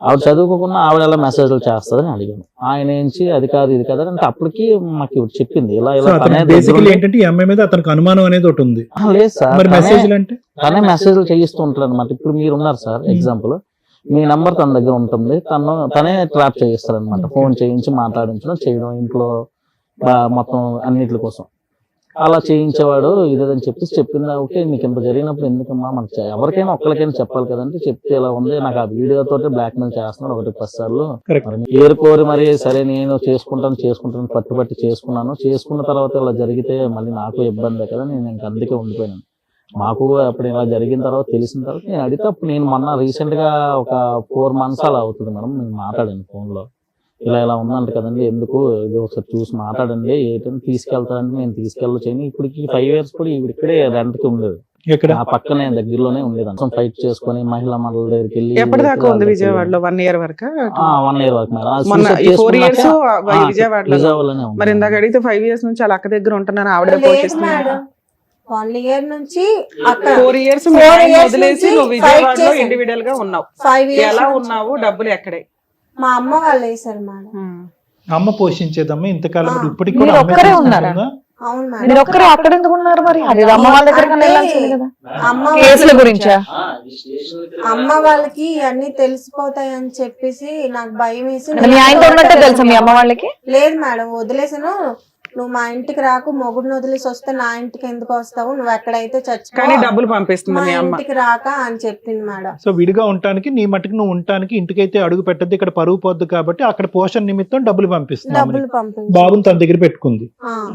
ఆవిడ చదువుకోకుండా ఆవిడ ఎలా మెసేజ్లు చేస్తుందని అడిగాను. ఆయన ఏంచి అది కాదు ఇది కదా అంటే అప్పటికి మాకు ఇవి చెప్పింది ఇలా ఇలా
బేసికలీ ఏంటంటే ఈ అమ్మాయి మీద అతనికి అనుమానం అనేది ఒకటి ఉంది.
లేదు సార్,
మరి మెసేజ్లు అంటే
తనే మెసేజ్లు చేయిస్తూ ఉంటాడు అనమాట. ఇప్పుడు మీరు ఉన్నారు సార్, ఎగ్జాంపుల్ మీ నంబర్ తన దగ్గర ఉంటుంది, తనే ట్రాప్ చేయిస్తాడు అనమాట. ఫోన్ చేయించి మాట్లాడించడం చేయడం, ఇంట్లో మొత్తం అన్నిటి కోసం అలా చేయించేవాడు. ఇదేదని చెప్పేసి చెప్పిందా, ఓకే నీకు ఇంత జరిగినప్పుడు ఎందుకమ్మా, మనకి ఎవరికైనా ఒక్కరికైనా చెప్పాలి కదంటే చెప్తే ఇలా ఉంది, నాకు ఆ వీడియోతో బ్లాక్ మెయిల్ చేస్తున్నాడు 1-10 సార్లు. ఏరుకోరి మరి సరే నేను చేసుకుంటాను పట్టుబట్టి చేసుకున్నాను. చేసుకున్న తర్వాత ఇలా జరిగితే మళ్ళీ నాకు ఇబ్బందే కదా, నేను ఇంక అందుకే ఉండిపోయాను. మాకు అప్పుడు ఇలా జరిగిన తర్వాత తెలిసిన తర్వాత నేను అడిగితే అప్పుడు నేను మొన్న రీసెంట్ గా ఒక 4 months అలా అవుతుంది మేడం, నేను మాట్లాడాను ఫోన్ లో. ఇలా ఉందంట కదండి, ఎందుకు ఇది ఒకసారి చూసి మాట్లాడండి, ఏంటంటే తీసుకెళ్తానంటే నేను తీసుకెళ్ళొచ్చాను. ఇప్పటికి 5 years కూడా ఇక్కడే రెంట్ కి ఉండేది, ఆ పక్కనే దగ్గరలోనే ఉండేది. అంతా ఫైట్ చేసుకుని మహిళా మండలి దగ్గరికి వెళ్ళి.
ఎప్పటిదాకా ఉంది విజయవాడలో? 1 year వరకు?
1 year వరకు
మొన్న 4 years విజయవాడలోనే. మరి
ఉంది.
ఇందాక అడిగితే 5 years నుంచి వాళ్ళ అక్క దగ్గర ఉంటున్నారు, ఆవిడ
లేదు
పోషిస్తున్నారు.
మేడం, 1 year నుంచి
4 years వదిలేసి నువ్వు విజయవాడలో ఇండివిడువల్ గా ఉన్నావు.
5 years
ఎలా ఉన్నావు? డబ్బులు ఎక్కడే?
మా అమ్మ వాళ్ళు వేసారు మేడం.
అమ్మ పోషించేదమ్మా ఇంతకాలం, ఇప్పటికి
మీరు
కూడా
ఒక్కరే ఉన్నారా?
అవును
మీరు
మేడం.
ఒక్కరే అక్కడ ఎందుకు ఉన్నారు మరి? అది అమ్మ వాళ్ళ దగ్గర వెళ్ళాల్సింది కదా.
అమ్మ
కేసుల గురించా?
అమ్మ వాళ్ళకి అన్ని తెలిసిపోతాయి అని చెప్పేసి నాకు భయం వేసి
మీ ఆయనతో ఉన్నట్టే తెలుసా మీ అమ్మ వాళ్ళకి?
లేదు మేడం, వదిలేసాను. నువ్వు మా ఇంటికి రాకు, మొగుడిని వదిలేసి వస్తే నా ఇంటికి ఎందుకు వస్తావు, నువ్వు ఎక్కడైతే చచ్చిపో,
కానీ డబ్బులు పంపిస్తుంది
మా
మీ అమ్మ.
ఇంటికి రాక అని చెప్పింది మేడం.
సో విడిగా ఉండటానికి నీ మట్టుకు నువ్వు ఉండటానికి ఇంటికైతే అడుగు పెట్టద్దు, ఇక్కడ పరుగు పోద్దు కాబట్టి అక్కడ పోషణ నిమిత్తం డబ్బులు పంపిస్తున్నావు.
డబ్బులు పంపించి
బాబుని తన దగ్గర పెట్టుకుంది,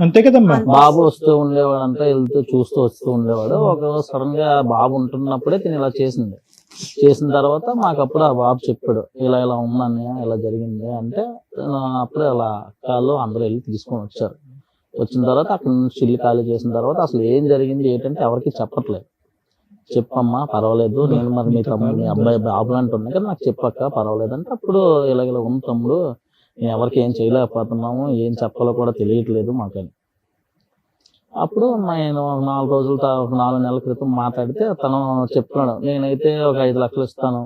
అంతే కదమ్మా?
బాబు వస్తూ ఉండేవాడు అంతా, వెళ్తూ చూస్తూ వస్తూ ఉండేవాడు. ఒక సడన్ గా బాబు ఉంటున్నప్పుడే తిని ఇలా చేసింది. చేసిన తర్వాత మాకు అప్పుడు ఆ బాబు చెప్పాడు, ఇలా ఇలా ఉందని, ఇలా జరిగింది అంటే అప్పుడే అలా కాళ్ళు అందరూ వెళ్ళి తీసుకొని వచ్చారు. వచ్చిన తర్వాత అక్కడ నుంచి ఇల్లు ఖాళీ చేసిన తర్వాత అసలు ఏం జరిగింది ఏంటంటే ఎవరికి చెప్పట్లేదు. చెప్పమ్మా పర్వాలేదు, నేను మరి మీ తమ్ముడు మీ అబ్బాయి బాబులు అంటున్నా కదా, నాకు చెప్పక్క పర్వాలేదు అంటే అప్పుడు ఇలా ఇలా ఉంది తమ్ముడు, నేను ఎవరికి ఏం చేయలేకపోతున్నాము, ఏం చెప్పాలో కూడా తెలియట్లేదు మాకని. అప్పుడు నేను 4 రోజుల 4 నెలల క్రితం మాట్లాడితే తను చెప్తున్నాడు, నేనైతే ఒక 5 లక్షలు ఇస్తాను,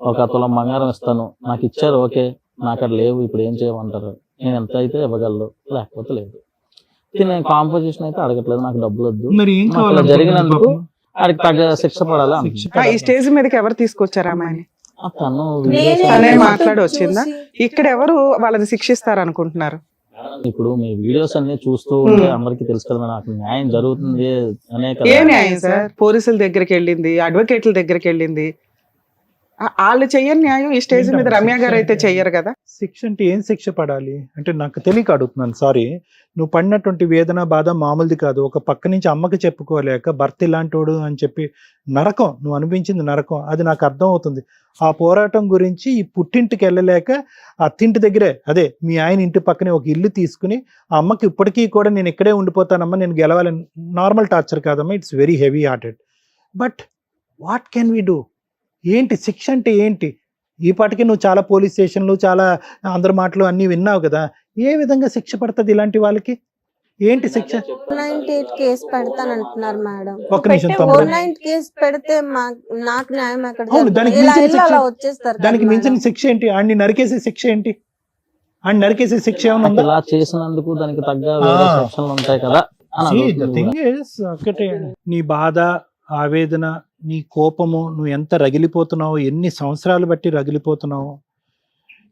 1 తులం బంగారం ఇస్తాను, నాకు ఇచ్చారు ఓకే, నాకు అక్కడ లేవు, ఇప్పుడు ఏం చేయమంటారు, నేను ఎంత అయితే ఇవ్వగలరు, లేకపోతే లేదు. నేను కాంపోజిషన్ అయితే అడగట్లేదు, నాకు డబ్బులు వద్దు,
మరి ఏం
అలా
కావాలి
జరిగినందుకు వాడికి తగ్గ శిక్ష పడాలి అంటున్నాడు.
ఈ స్టేజ్ మీదకి ఎవరు తీసుకొచ్చారు అమ్మాయిని?
తను
తనే మాట్లాడి వచ్చిందా? ఇక్కడ ఎవరు వాళ్ళని శిక్షిస్తారు అనుకుంటున్నారు?
ఇప్పుడు మీ వీడియోస్ అన్ని చూస్తూ ఉంటే అందరికి తెలుసు కదా నాకు న్యాయం జరుగుతుంది అనే కదా.
ఏ న్యాయం సార్? పోలీసుల దగ్గరికి వెళ్ళింది, అడ్వకేట్ల దగ్గరికి వెళ్ళింది, వాళ్ళు చెయ్యని న్యాయం ఈ స్టేజ్ మీద రమ్య గారు అయితే చెయ్యరు కదా.
శిక్ష అంటే ఏం శిక్ష పడాలి అంటే నాకు తెలియక అడుగుతున్నాను, సారీ. నువ్వు పడినటువంటి వేదన బాధ మామూలుది కాదు. ఒక పక్క నుంచి అమ్మకి చెప్పుకోలేక భర్త ఇలాంటోడు అని చెప్పి నరకం, నువ్వు అనిపించింది నరకం, అది నాకు అర్థం అవుతుంది. ఆ పోరాటం గురించి ఈ పుట్టింటికి వెళ్ళలేక అత్తింటి దగ్గరే, అదే మీ ఆయన ఇంటి పక్కనే ఒక ఇల్లు తీసుకుని ఆ అమ్మకి ఇప్పటికీ కూడా నేను ఇక్కడే ఉండిపోతానమ్మా, నేను గెలవాలని, నార్మల్ టార్చర్ కాదమ్మా, it's very heavy hearted. But what can we do? ఏంటి శిక్ష అంటే ఏంటి? ఈ పాటికి నువ్వు చాలా పోలీస్ స్టేషన్లు, చాలా అందరి మాటలు అన్నీ విన్నావు కదా, ఏ విధంగా శిక్ష పడుతుంది ఇలాంటి వాళ్ళకి? ఏంటి శిక్ష?
498 కేసు పెడతానంటున్నారు మేడం.
ఒక్క నిమిషం తమ్ముడు.
498 కేసు పెడితే నాకు న్యాయం ఎక్కడ
అవును, దానికి
జరుగుతుంది? ఇలా
మించిన
ఇల్లు
శిక్ష,
అలా వచ్చేస్తారు
దానికి
కదా
మించిన
మేడం.
శిక్ష ఏంటి? ఆడిని నరికేసే శిక్ష ఏంటి? ఆడిని నరికేసే శిక్ష ఏమైనా ఉందా?
ఇలా చేసినందుకు దానికి తగ్గ వేరే సెక్షన్లు ఉంటాయి కదా అని
See, the
అడుగుతుంది
thing
కూడా.
is, ఒకటే, నీ బాధ, ఆవేదన, నీ కోపము, నువ్వు ఎంత రగిలిపోతున్నావు, ఎన్ని సంవత్సరాలు బట్టి రగిలిపోతున్నావు.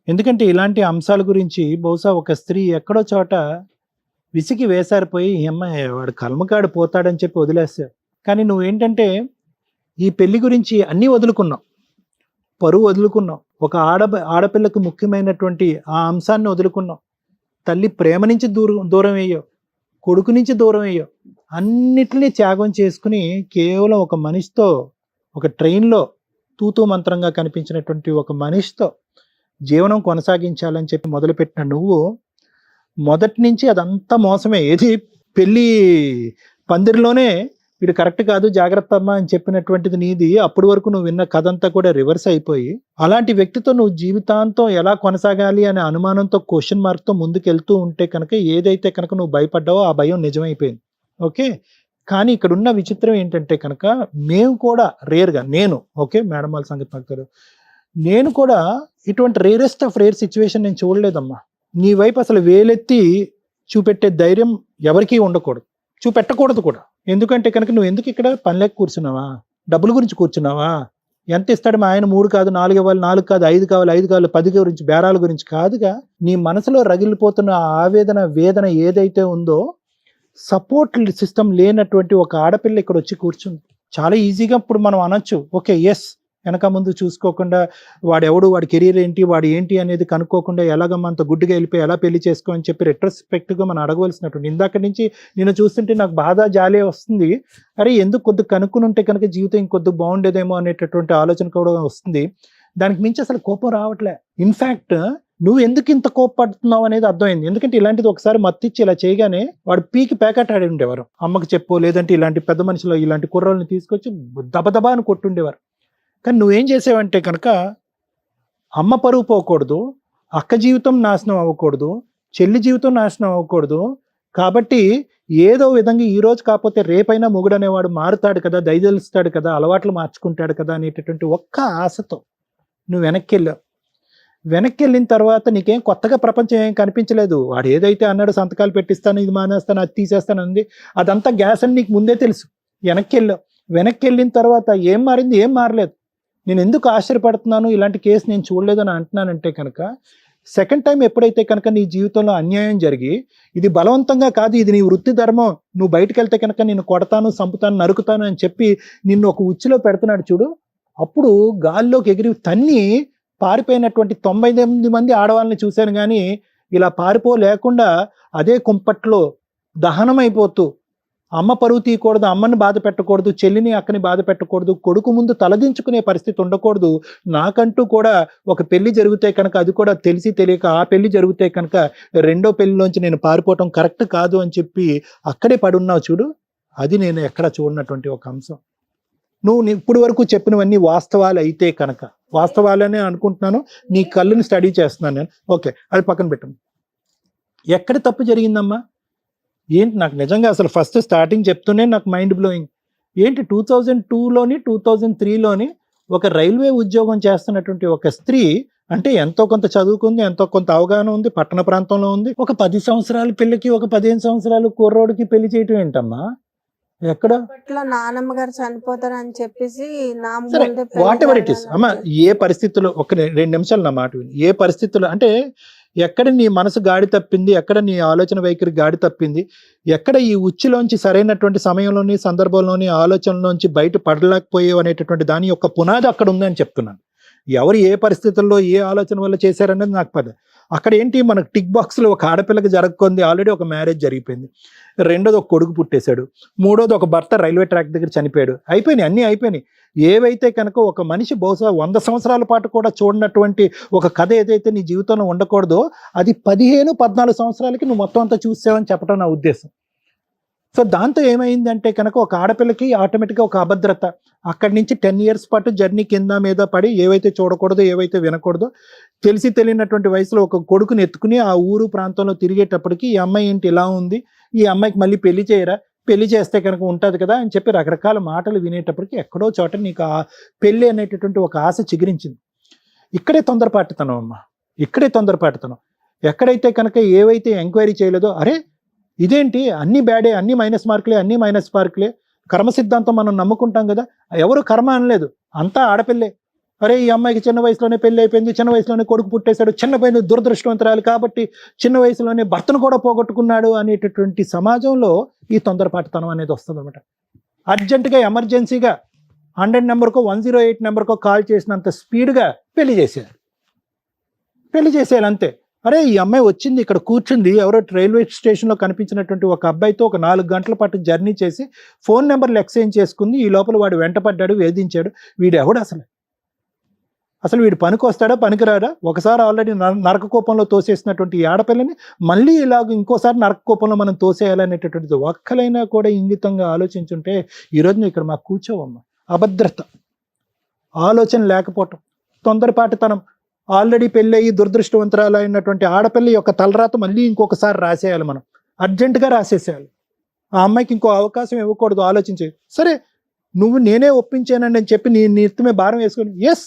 ఎందుకంటే ఇలాంటి అంశాల గురించి బహుశా ఒక స్త్రీ ఎక్కడో చోట విసిగి వేసారిపోయి ఈ అమ్మాయి వాడు కల్మకాడు పోతాడని చెప్పి వదిలేస్తావు. కానీ నువ్వేంటంటే ఈ పెళ్లి గురించి అన్నీ వదులుకున్నావు, పరువు వదులుకున్నావు, ఒక ఆడపిల్లకు ముఖ్యమైనటువంటి ఆ అంశాన్ని వదులుకున్నావు, తల్లి ప్రేమ నుంచి దూరం అయ్యావు, కొడుకు నుంచి దూరం అయ్యావు, అన్నిటినీ త్యాగం చేసుకుని కేవలం ఒక మనిషితో, ఒక ట్రైన్లో తూతూ మంత్రంగా కనిపించినటువంటి ఒక మనిషితో జీవనం కొనసాగించాలని చెప్పి మొదలుపెట్టిన నువ్వు మొదటి నుంచి అదంతా మోసమే. ఏది పెళ్ళి పందిరిలోనే వీడు కరెక్ట్ కాదు జాగ్రత్త అమ్మా అని చెప్పినటువంటిది నీది. అప్పటి వరకు నువ్వు విన్న కథ అంతా కూడా రివర్స్ అయిపోయి అలాంటి వ్యక్తితో నువ్వు జీవితాంతం ఎలా కొనసాగాలి అనే అనుమానంతో, క్వశ్చన్ మార్క్తో ముందుకెళ్తూ ఉంటే కనుక ఏదైతే కనుక నువ్వు భయపడ్డావో ఆ భయం నిజమైపోయింది. ఓకే, కానీ ఇక్కడ ఉన్న విచిత్రం ఏంటంటే కనుక మేము కూడా రేర్గా, నేను ఓకే మేడం వాళ్ళ సంగతి నాకు తెలియదు, నేను కూడా ఇటువంటి రేరెస్ట్ ఆఫ్ రేర్ సిచ్యువేషన్ నేను చూడలేదమ్మా. నీ వైపు అసలు వేలెత్తి చూపెట్టే ధైర్యం ఎవరికీ ఉండకూడదు, చూపెట్టకూడదు కూడా. ఎందుకంటే కనుక నువ్వు ఎందుకు ఇక్కడ పని లేక కూర్చున్నావా? డబ్బుల గురించి కూర్చున్నావా? ఎంత ఇస్తాడు మా ఆయన? 3 కాదు 4 ఇవ్వాలి, 4 కాదు 5 కావాలి, 5 కావాలి 10 గురించి, బేరాల గురించి కాదుగా. నీ మనసులో రగిలిపోతున్న ఆవేదన, వేదన ఏదైతే ఉందో, సపోర్ట్ సిస్టమ్ లేనటువంటి ఒక ఆడపిల్ల ఇక్కడ వచ్చి కూర్చుంది. చాలా ఈజీగా ఇప్పుడు మనం అనొచ్చు, ఓకే ఎస్, వెనక ముందు చూసుకోకుండా వాడెవడు, వాడి కెరీర్ ఏంటి, వాడు ఏంటి అనేది కనుక్కోకుండా ఎలాగమ్మా అంత గుడ్డిగా వెళ్ళిపోయి ఎలా పెళ్లి చేసుకో అని చెప్పి రెట్రోస్పెక్టివ్గా మనం అడగవలసినటువంటి. ఇందాక నుంచి నేను చూస్తుంటే నాకు బాధ జాలే వస్తుంది. అరే ఎందుకు కొద్దిగా కనుక్కుని ఉంటే కనుక జీవితం ఇంకొద్దిగా బాగుండేదేమో అనేటటువంటి ఆలోచన కూడా వస్తుంది. దానికి మించి అసలు కోపం రావట్లే. ఇన్ఫ్యాక్ట్ నువ్వు ఎందుకు ఇంత కోపపడుతున్నావు అనేది అర్థమైంది. ఎందుకంటే ఇలాంటిది ఒకసారి మత్తిచ్చి ఇలా చేయగానే వాడు పీకి ప్యాకెట్ ఆడి ఉండేవారు. అమ్మకి చెప్పో, లేదంటే ఇలాంటి పెద్ద మనుషులు ఇలాంటి కుర్రోళ్ళని తీసుకొచ్చి దబదబా అని కొట్టుండేవారు. కానీ నువ్వేం చేసావంటే కనుక అమ్మ పరువు పోకూడదు, అక్క జీవితం నాశనం అవ్వకూడదు, చెల్లి జీవితం నాశనం అవ్వకూడదు, కాబట్టి ఏదో విధంగా ఈ రోజు కాకపోతే రేపైనా మొగుడు అనేవాడు మారుతాడు కదా, దయదలుస్తాడు కదా, అలవాట్లు మార్చుకుంటాడు కదా అనేటటువంటి ఒక్క ఆశతో నువ్వు వెనక్కి వెళ్ళావు. వెనక్కి వెళ్ళిన తర్వాత నీకేం కొత్తగా ప్రపంచం ఏం కనిపించలేదు. వాడు ఏదైతే అన్నాడు, సంతకాలు పెట్టిస్తాను, ఇది మానేస్తాను, అది తీసేస్తాను అంది, అదంతా గ్యాస్ అని నీకు ముందే తెలుసు. వెనక్కి వెళ్ళావు. వెనక్కి వెళ్ళిన తర్వాత ఏం మారింది? ఏం మారలేదు. నేను ఎందుకు ఆశ్చర్యపడుతున్నాను, ఇలాంటి కేసు నేను చూడలేదని అంటున్నానంటే కనుక సెకండ్ టైం ఎప్పుడైతే కనుక నీ జీవితంలో అన్యాయం జరిగి ఇది బలవంతంగా కాదు, ఇది నీ వృత్తి ధర్మం, నువ్వు బయటకు వెళ్తే కనుక నిన్ను కొడతాను, చంపుతాను, నరుకుతాను అని చెప్పి నిన్ను ఒక ఉచ్చులో పెడుతున్నాడు చూడు, అప్పుడు గాల్లోకి ఎగిరి తన్ని పారిపోయినటువంటి 99 మంది ఆడవాళ్ళని చూశాను, కానీ ఇలా పారిపోలేకుండా అదే కుంపట్లో దహనమైపోతూ అమ్మ పరువు తీయకూడదు, అమ్మని బాధ పెట్టకూడదు, చెల్లిని అక్కని బాధ పెట్టకూడదు, కొడుకు ముందు తలదించుకునే పరిస్థితి ఉండకూడదు, నాకంటూ కూడా ఒక పెళ్లి జరిగితే కనుక అది కూడా తెలిసి తెలియక ఆ పెళ్లి జరిగితే కనుక రెండో పెళ్లిలోంచి నేను పారిపోవటం కరెక్ట్ కాదు అని చెప్పి అక్కడే పడున్నావు చూడు, అది నేను ఎక్కడ చూడనటువంటి ఒక అంశం. నువ్వు ఇప్పుడు వరకు చెప్పినవన్నీ వాస్తవాలు అయితే కనుక, వాస్తవాలనే అనుకుంటున్నాను, నీ కళ్ళుని స్టడీ చేస్తున్నాను నేను, ఓకే అది పక్కన పెట్టము. ఎక్కడ తప్పు జరిగిందమ్మా ఏంటి? నాకు నిజంగా అసలు ఫస్ట్ స్టార్టింగ్ చెప్తూనే నాకు మైండ్ బ్లోయింగ్. ఏంటి 2002లోని 2003లోని ఒక రైల్వే ఉద్యోగం చేస్తున్నటువంటి ఒక స్త్రీ, అంటే ఎంతో కొంత చదువుకుంది, ఎంతో కొంత అవగాహన ఉంది, పట్టణ ప్రాంతంలో ఉంది, ఒక 10 సంవత్సరాల పిల్లకి ఒక 15 సంవత్సరాల కుర్రోడికి పెళ్లి చేయటం ఏంటమ్మా? ఎక్కడ?
అప్పట్లో నానమ్మ గారు చనిపోతారు అని చెప్పేసి నా
సరే
ముందే
వాట్ ఎవర్ ఇట్ ఇస్ అమ్మ, ఏ పరిస్థితుల్లో ఒక 2 నిమిషాలు నా మాట విని, ఏ పరిస్థితుల్లో అంటే ఎక్కడ నీ మనసు గాడి తప్పింది, ఎక్కడ నీ ఆలోచన వైఖరి గాడి తప్పింది, ఎక్కడ ఈ ఉచ్చులోంచి సరైనటువంటి సమయంలోని సందర్భంలోని ఆలోచనలోంచి బయట పడలేకపోయేవి అనేటటువంటి దాని యొక్క పునాది అక్కడ ఉందని చెప్తున్నాను. ఎవరు ఏ పరిస్థితుల్లో ఏ ఆలోచన వల్ల చేశారనేది నాకు పద. అక్కడ ఏంటి, మనకు టిక్ బాక్స్లో ఒక ఆడపిల్లకి జరగకుంది, ఆల్రెడీ ఒక మ్యారేజ్ జరిగిపోయింది, రెండోది ఒక కొడుకు పుట్టేశాడు, మూడోది ఒక భర్త రైల్వే ట్రాక్ దగ్గర చనిపోయాడు, అయిపోయినాయి, అన్నీ అయిపోయినాయి. ఏవైతే కనుక ఒక మనిషి బహుశా 100 సంవత్సరాల పాటు కూడా చూడనటువంటి ఒక కథ ఏదైతే నీ జీవితంలో ఉండకూడదో అది 15-14 సంవత్సరాలకి నువ్వు మొత్తం అంతా చూసావని చెప్పడం నా ఉద్దేశం. సో దాంతో ఏమైందంటే కనుక ఒక ఆడపిల్లకి ఆటోమేటిక్గా ఒక అభద్రత, అక్కడి నుంచి 10 ఇయర్స్ పాటు జర్నీ కింద మీద పడి ఏవైతే చూడకూడదో ఏవైతే వినకూడదో తెలిసి తెలియనటువంటి వయసులో ఒక కొడుకుని ఎత్తుకుని ఆ ఊరు ప్రాంతంలో తిరిగేటప్పటికి ఈ అమ్మాయి ఏంటి ఇలా ఉంది, ఈ అమ్మాయికి మళ్ళీ పెళ్లి చేయరా, పెళ్లి చేస్తే కనుక ఉంటుంది కదా అని చెప్పి రకరకాల మాటలు వినేటప్పటికి ఎక్కడో చోట నీకు ఆ పెళ్లి అనేటటువంటి ఒక ఆశ చిగురించింది. ఇక్కడే తొందరపాటుతనం అమ్మా, ఇక్కడే తొందరపాటుతనం. ఎక్కడైతే కనుక ఏవైతే ఎంక్వైరీ చేయలేదో, అరే ఇదేంటి అన్ని బ్యాడే, అన్ని మైనస్ మార్కులే, కర్మ సిద్ధాంతం మనం నమ్ముకుంటాం కదా, ఎవరు కర్మ అనలేదు, అంతా ఆడపిల్లే. అరే ఈ అమ్మాయికి చిన్న వయసులోనే పెళ్లి అయిపోయింది, చిన్న వయసులోనే కొడుకు పుట్టేశాడు, చిన్న పైన దురదృష్టవంతరాలు కాబట్టి చిన్న వయసులోనే భర్తను కూడా పోగొట్టుకున్నాడు అనేటటువంటి సమాజంలో ఈ తొందరపాటుతనం అనేది వస్తుంది అనమాట. అర్జెంటుగా ఎమర్జెన్సీగా 100 నెంబర్కో 108 నెంబర్కో కాల్ చేసినంత స్పీడ్గా పెళ్లి చేసేయాలి అంతే. అరే ఈ అమ్మాయి వచ్చింది, ఇక్కడ కూర్చుంది, ఎవరో రైల్వే స్టేషన్లో కనిపించినటువంటి ఒక అబ్బాయితో ఒక 4 గంటల పాటు జర్నీ చేసి ఫోన్ నెంబర్లు ఎక్స్చేంజ్ చేసుకుంది, ఈ లోపల వాడు వెంటపడ్డాడు, వేధించాడు, వీడు ఎవడు అసలు వీడు పనికొస్తాడా పనికిరాడా? ఒకసారి ఆల్రెడీ నరక కోపంలో తోసేసినటువంటి ఈ ఆడపిల్లని మళ్ళీ ఇలాగ ఇంకోసారి నరక కోపంలో మనం తోసేయాలనేటటువంటిది ఒక్కలైనా కూడా ఇంగితంగా ఆలోచించుంటే ఈరోజు నువ్వు ఇక్కడ మాకు కూర్చోవమ్మా. అభద్రత, ఆలోచన లేకపోవటం, తొందరపాటుతనం, ఆల్రెడీ పెళ్ళయి దురదృష్టవంతరాలు అయినటువంటి ఆడపిల్ల యొక్క తలరాత మళ్ళీ ఇంకొకసారి రాసేయాలి, మనం అర్జెంటుగా రాసేసేయాలి. ఆ అమ్మాయికి ఇంకో అవకాశం ఇవ్వకూడదు, ఆలోచించే. సరే నువ్వు నేనే ఒప్పించానండి అని చెప్పి నీ నెత్తిమే భారం వేసుకొని, ఎస్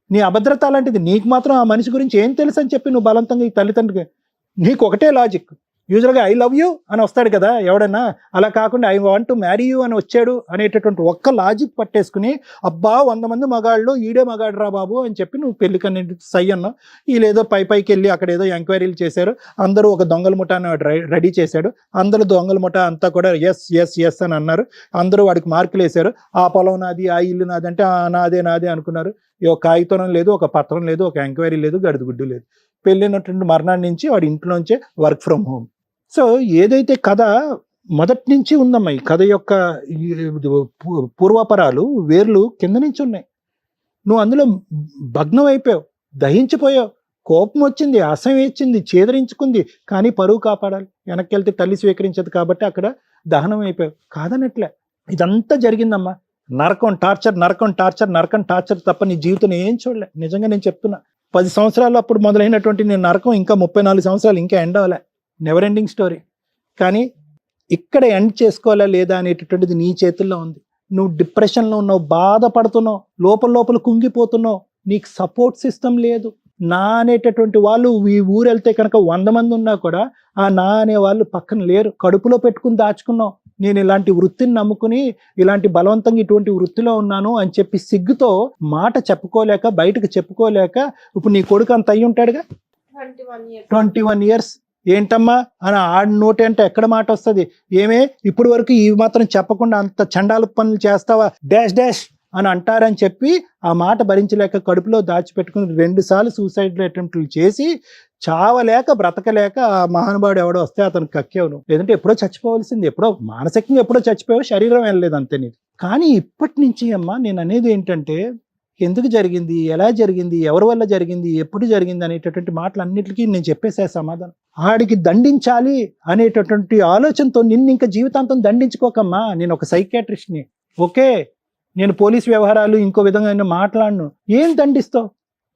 నీ అభద్రత అలాంటిది, నీకు మాత్రం ఆ మనిషి గురించి ఏం తెలుసు అని చెప్పి నువ్వు బలవంతంగా ఈ తల్లిదండ్రులకి, నీకు ఒకటే లాజిక్, యూజువల్గా ఐ లవ్ యూ అని వస్తాడు కదా ఎవడన్నా, అలా కాకుండా I want to marry you అని వచ్చాడు అనేటటువంటి ఒక్క లాజిక్ పట్టేసుకుని, అబ్బా 100 మంది మగాళ్ళు ఈడే మగాడు రా బాబు అని చెప్పి నువ్వు పెళ్ళికన్నీ సై అన్నావు. వీళ్ళేదో పైకి వెళ్ళి అక్కడ ఏదో ఎంక్వైరీలు చేశారు, అందరూ ఒక దొంగల ముఠాను రెడీ చేశాడు, అందరూ దొంగల ముఠా అంతా కూడా ఎస్ అని అన్నారు, అందరూ వాడికి మార్కులు వేశారు, ఆ పొలం నాది, ఆ ఇల్లు నాది అంటే నాదే అనుకున్నారు, ఒక కాగితం లేదు, ఒక పత్రం లేదు, ఒక ఎంక్వైరీ లేదు, గడిదిగుడ్డు లేదు. పెళ్ళినటువంటి మర్నాడు నుంచి వాడి ఇంట్లోంచే వర్క్ ఫ్రమ్ హోమ్. సో ఏదైతే కథ మొదటి నుంచి ఉందమ్మా, ఈ కథ యొక్క పూర్వాపరాలు వేర్లు కింద నుంచి ఉన్నాయి. నువ్వు అందులో భగ్నం అయిపోయావు, దహించిపోయావు, కోపం వచ్చింది, అసహ్యం వచ్చింది, చేదరించుకుంది, కానీ పరువు కాపాడాలి, వెనక్కి వెళ్తే తల్లి స్వీకరించదు కాబట్టి అక్కడ దహనం అయిపోయావు. కాదనట్లే, ఇదంతా జరిగిందమ్మా. నరకం టార్చర్ తప్ప నీ జీవితం ఏం చూడలే. నిజంగా నేను చెప్తున్నా, 10 సంవత్సరాలు అప్పుడు మొదలైనటువంటి నేను నరకం ఇంకా 34 సంవత్సరాలు ఇంకా ఎండ్ అవ్వలే, నెవర్ ఎండింగ్ స్టోరీ. కానీ ఇక్కడ ఎండ్ చేసుకోవాలా లేదా అనేటటువంటిది నీ చేతుల్లో ఉంది. నువ్వు డిప్రెషన్లో ఉన్నావు, బాధపడుతున్నావు, లోపల కుంగిపోతున్నావు, నీకు సపోర్ట్ సిస్టమ్ లేదు. నా అనేటటువంటి వాళ్ళు ఈ ఊరు వెళ్తే కనుక 100 మంది ఉన్నా కూడా ఆ నా అనే వాళ్ళు పక్కన లేరు, కడుపులో పెట్టుకుని దాచుకున్నావు. నేను ఇలాంటి వృత్తిని నమ్ముకుని ఇలాంటి బలవంతంగా ఇటువంటి వృత్తిలో ఉన్నాను అని చెప్పి సిగ్గుతో మాట చెప్పుకోలేక, బయటకు చెప్పుకోలేక, ఇప్పుడు నీ కొడుకు అంత అయ్యి ఉంటాడుగా, 21 years ఏంటమ్మా అని ఆడి నోటి అంటే ఎక్కడ మాట వస్తుంది? ఏమే ఇప్పుడు వరకు ఈ మాత్రం చెప్పకుండా అంత చండాల పనులు చేస్తావా డాష్ డాష్ అని అంటారని చెప్పి ఆ మాట భరించలేక కడుపులో దాచిపెట్టుకుని 2 సార్లు సూసైడ్ అటెంప్ట్లు చేసి చావలేక బ్రతకలేక ఆ మహానుభావుడు ఎవడో వస్తే అతను కక్కేవు నువ్వు. లేదంటే ఎప్పుడో చచ్చిపోవాల్సింది, ఎప్పుడో మానసికంగా ఎప్పుడో చచ్చిపోయావు, శరీరం వెళ్ళలేదు అంతే నీది. కానీ ఇప్పటి నుంచి అమ్మా నేను అనేది ఏంటంటే ఎందుకు జరిగింది, ఎలా జరిగింది, ఎవరి వల్ల జరిగింది, ఎప్పుడు జరిగింది అనేటటువంటి మాటలన్నిటికీ నేను చెప్పేసే సమాధానం. ఆడికి దండించాలి అనేటటువంటి ఆలోచనతో నిన్ను ఇంకా జీవితాంతం దండించుకోకమ్మా. నేను ఒక సైకియాట్రిస్ట్ని, ఓకే, నేను పోలీస్ వ్యవహారాలు ఇంకో విధంగా మాట్లాడను. ఏం దండిస్తావు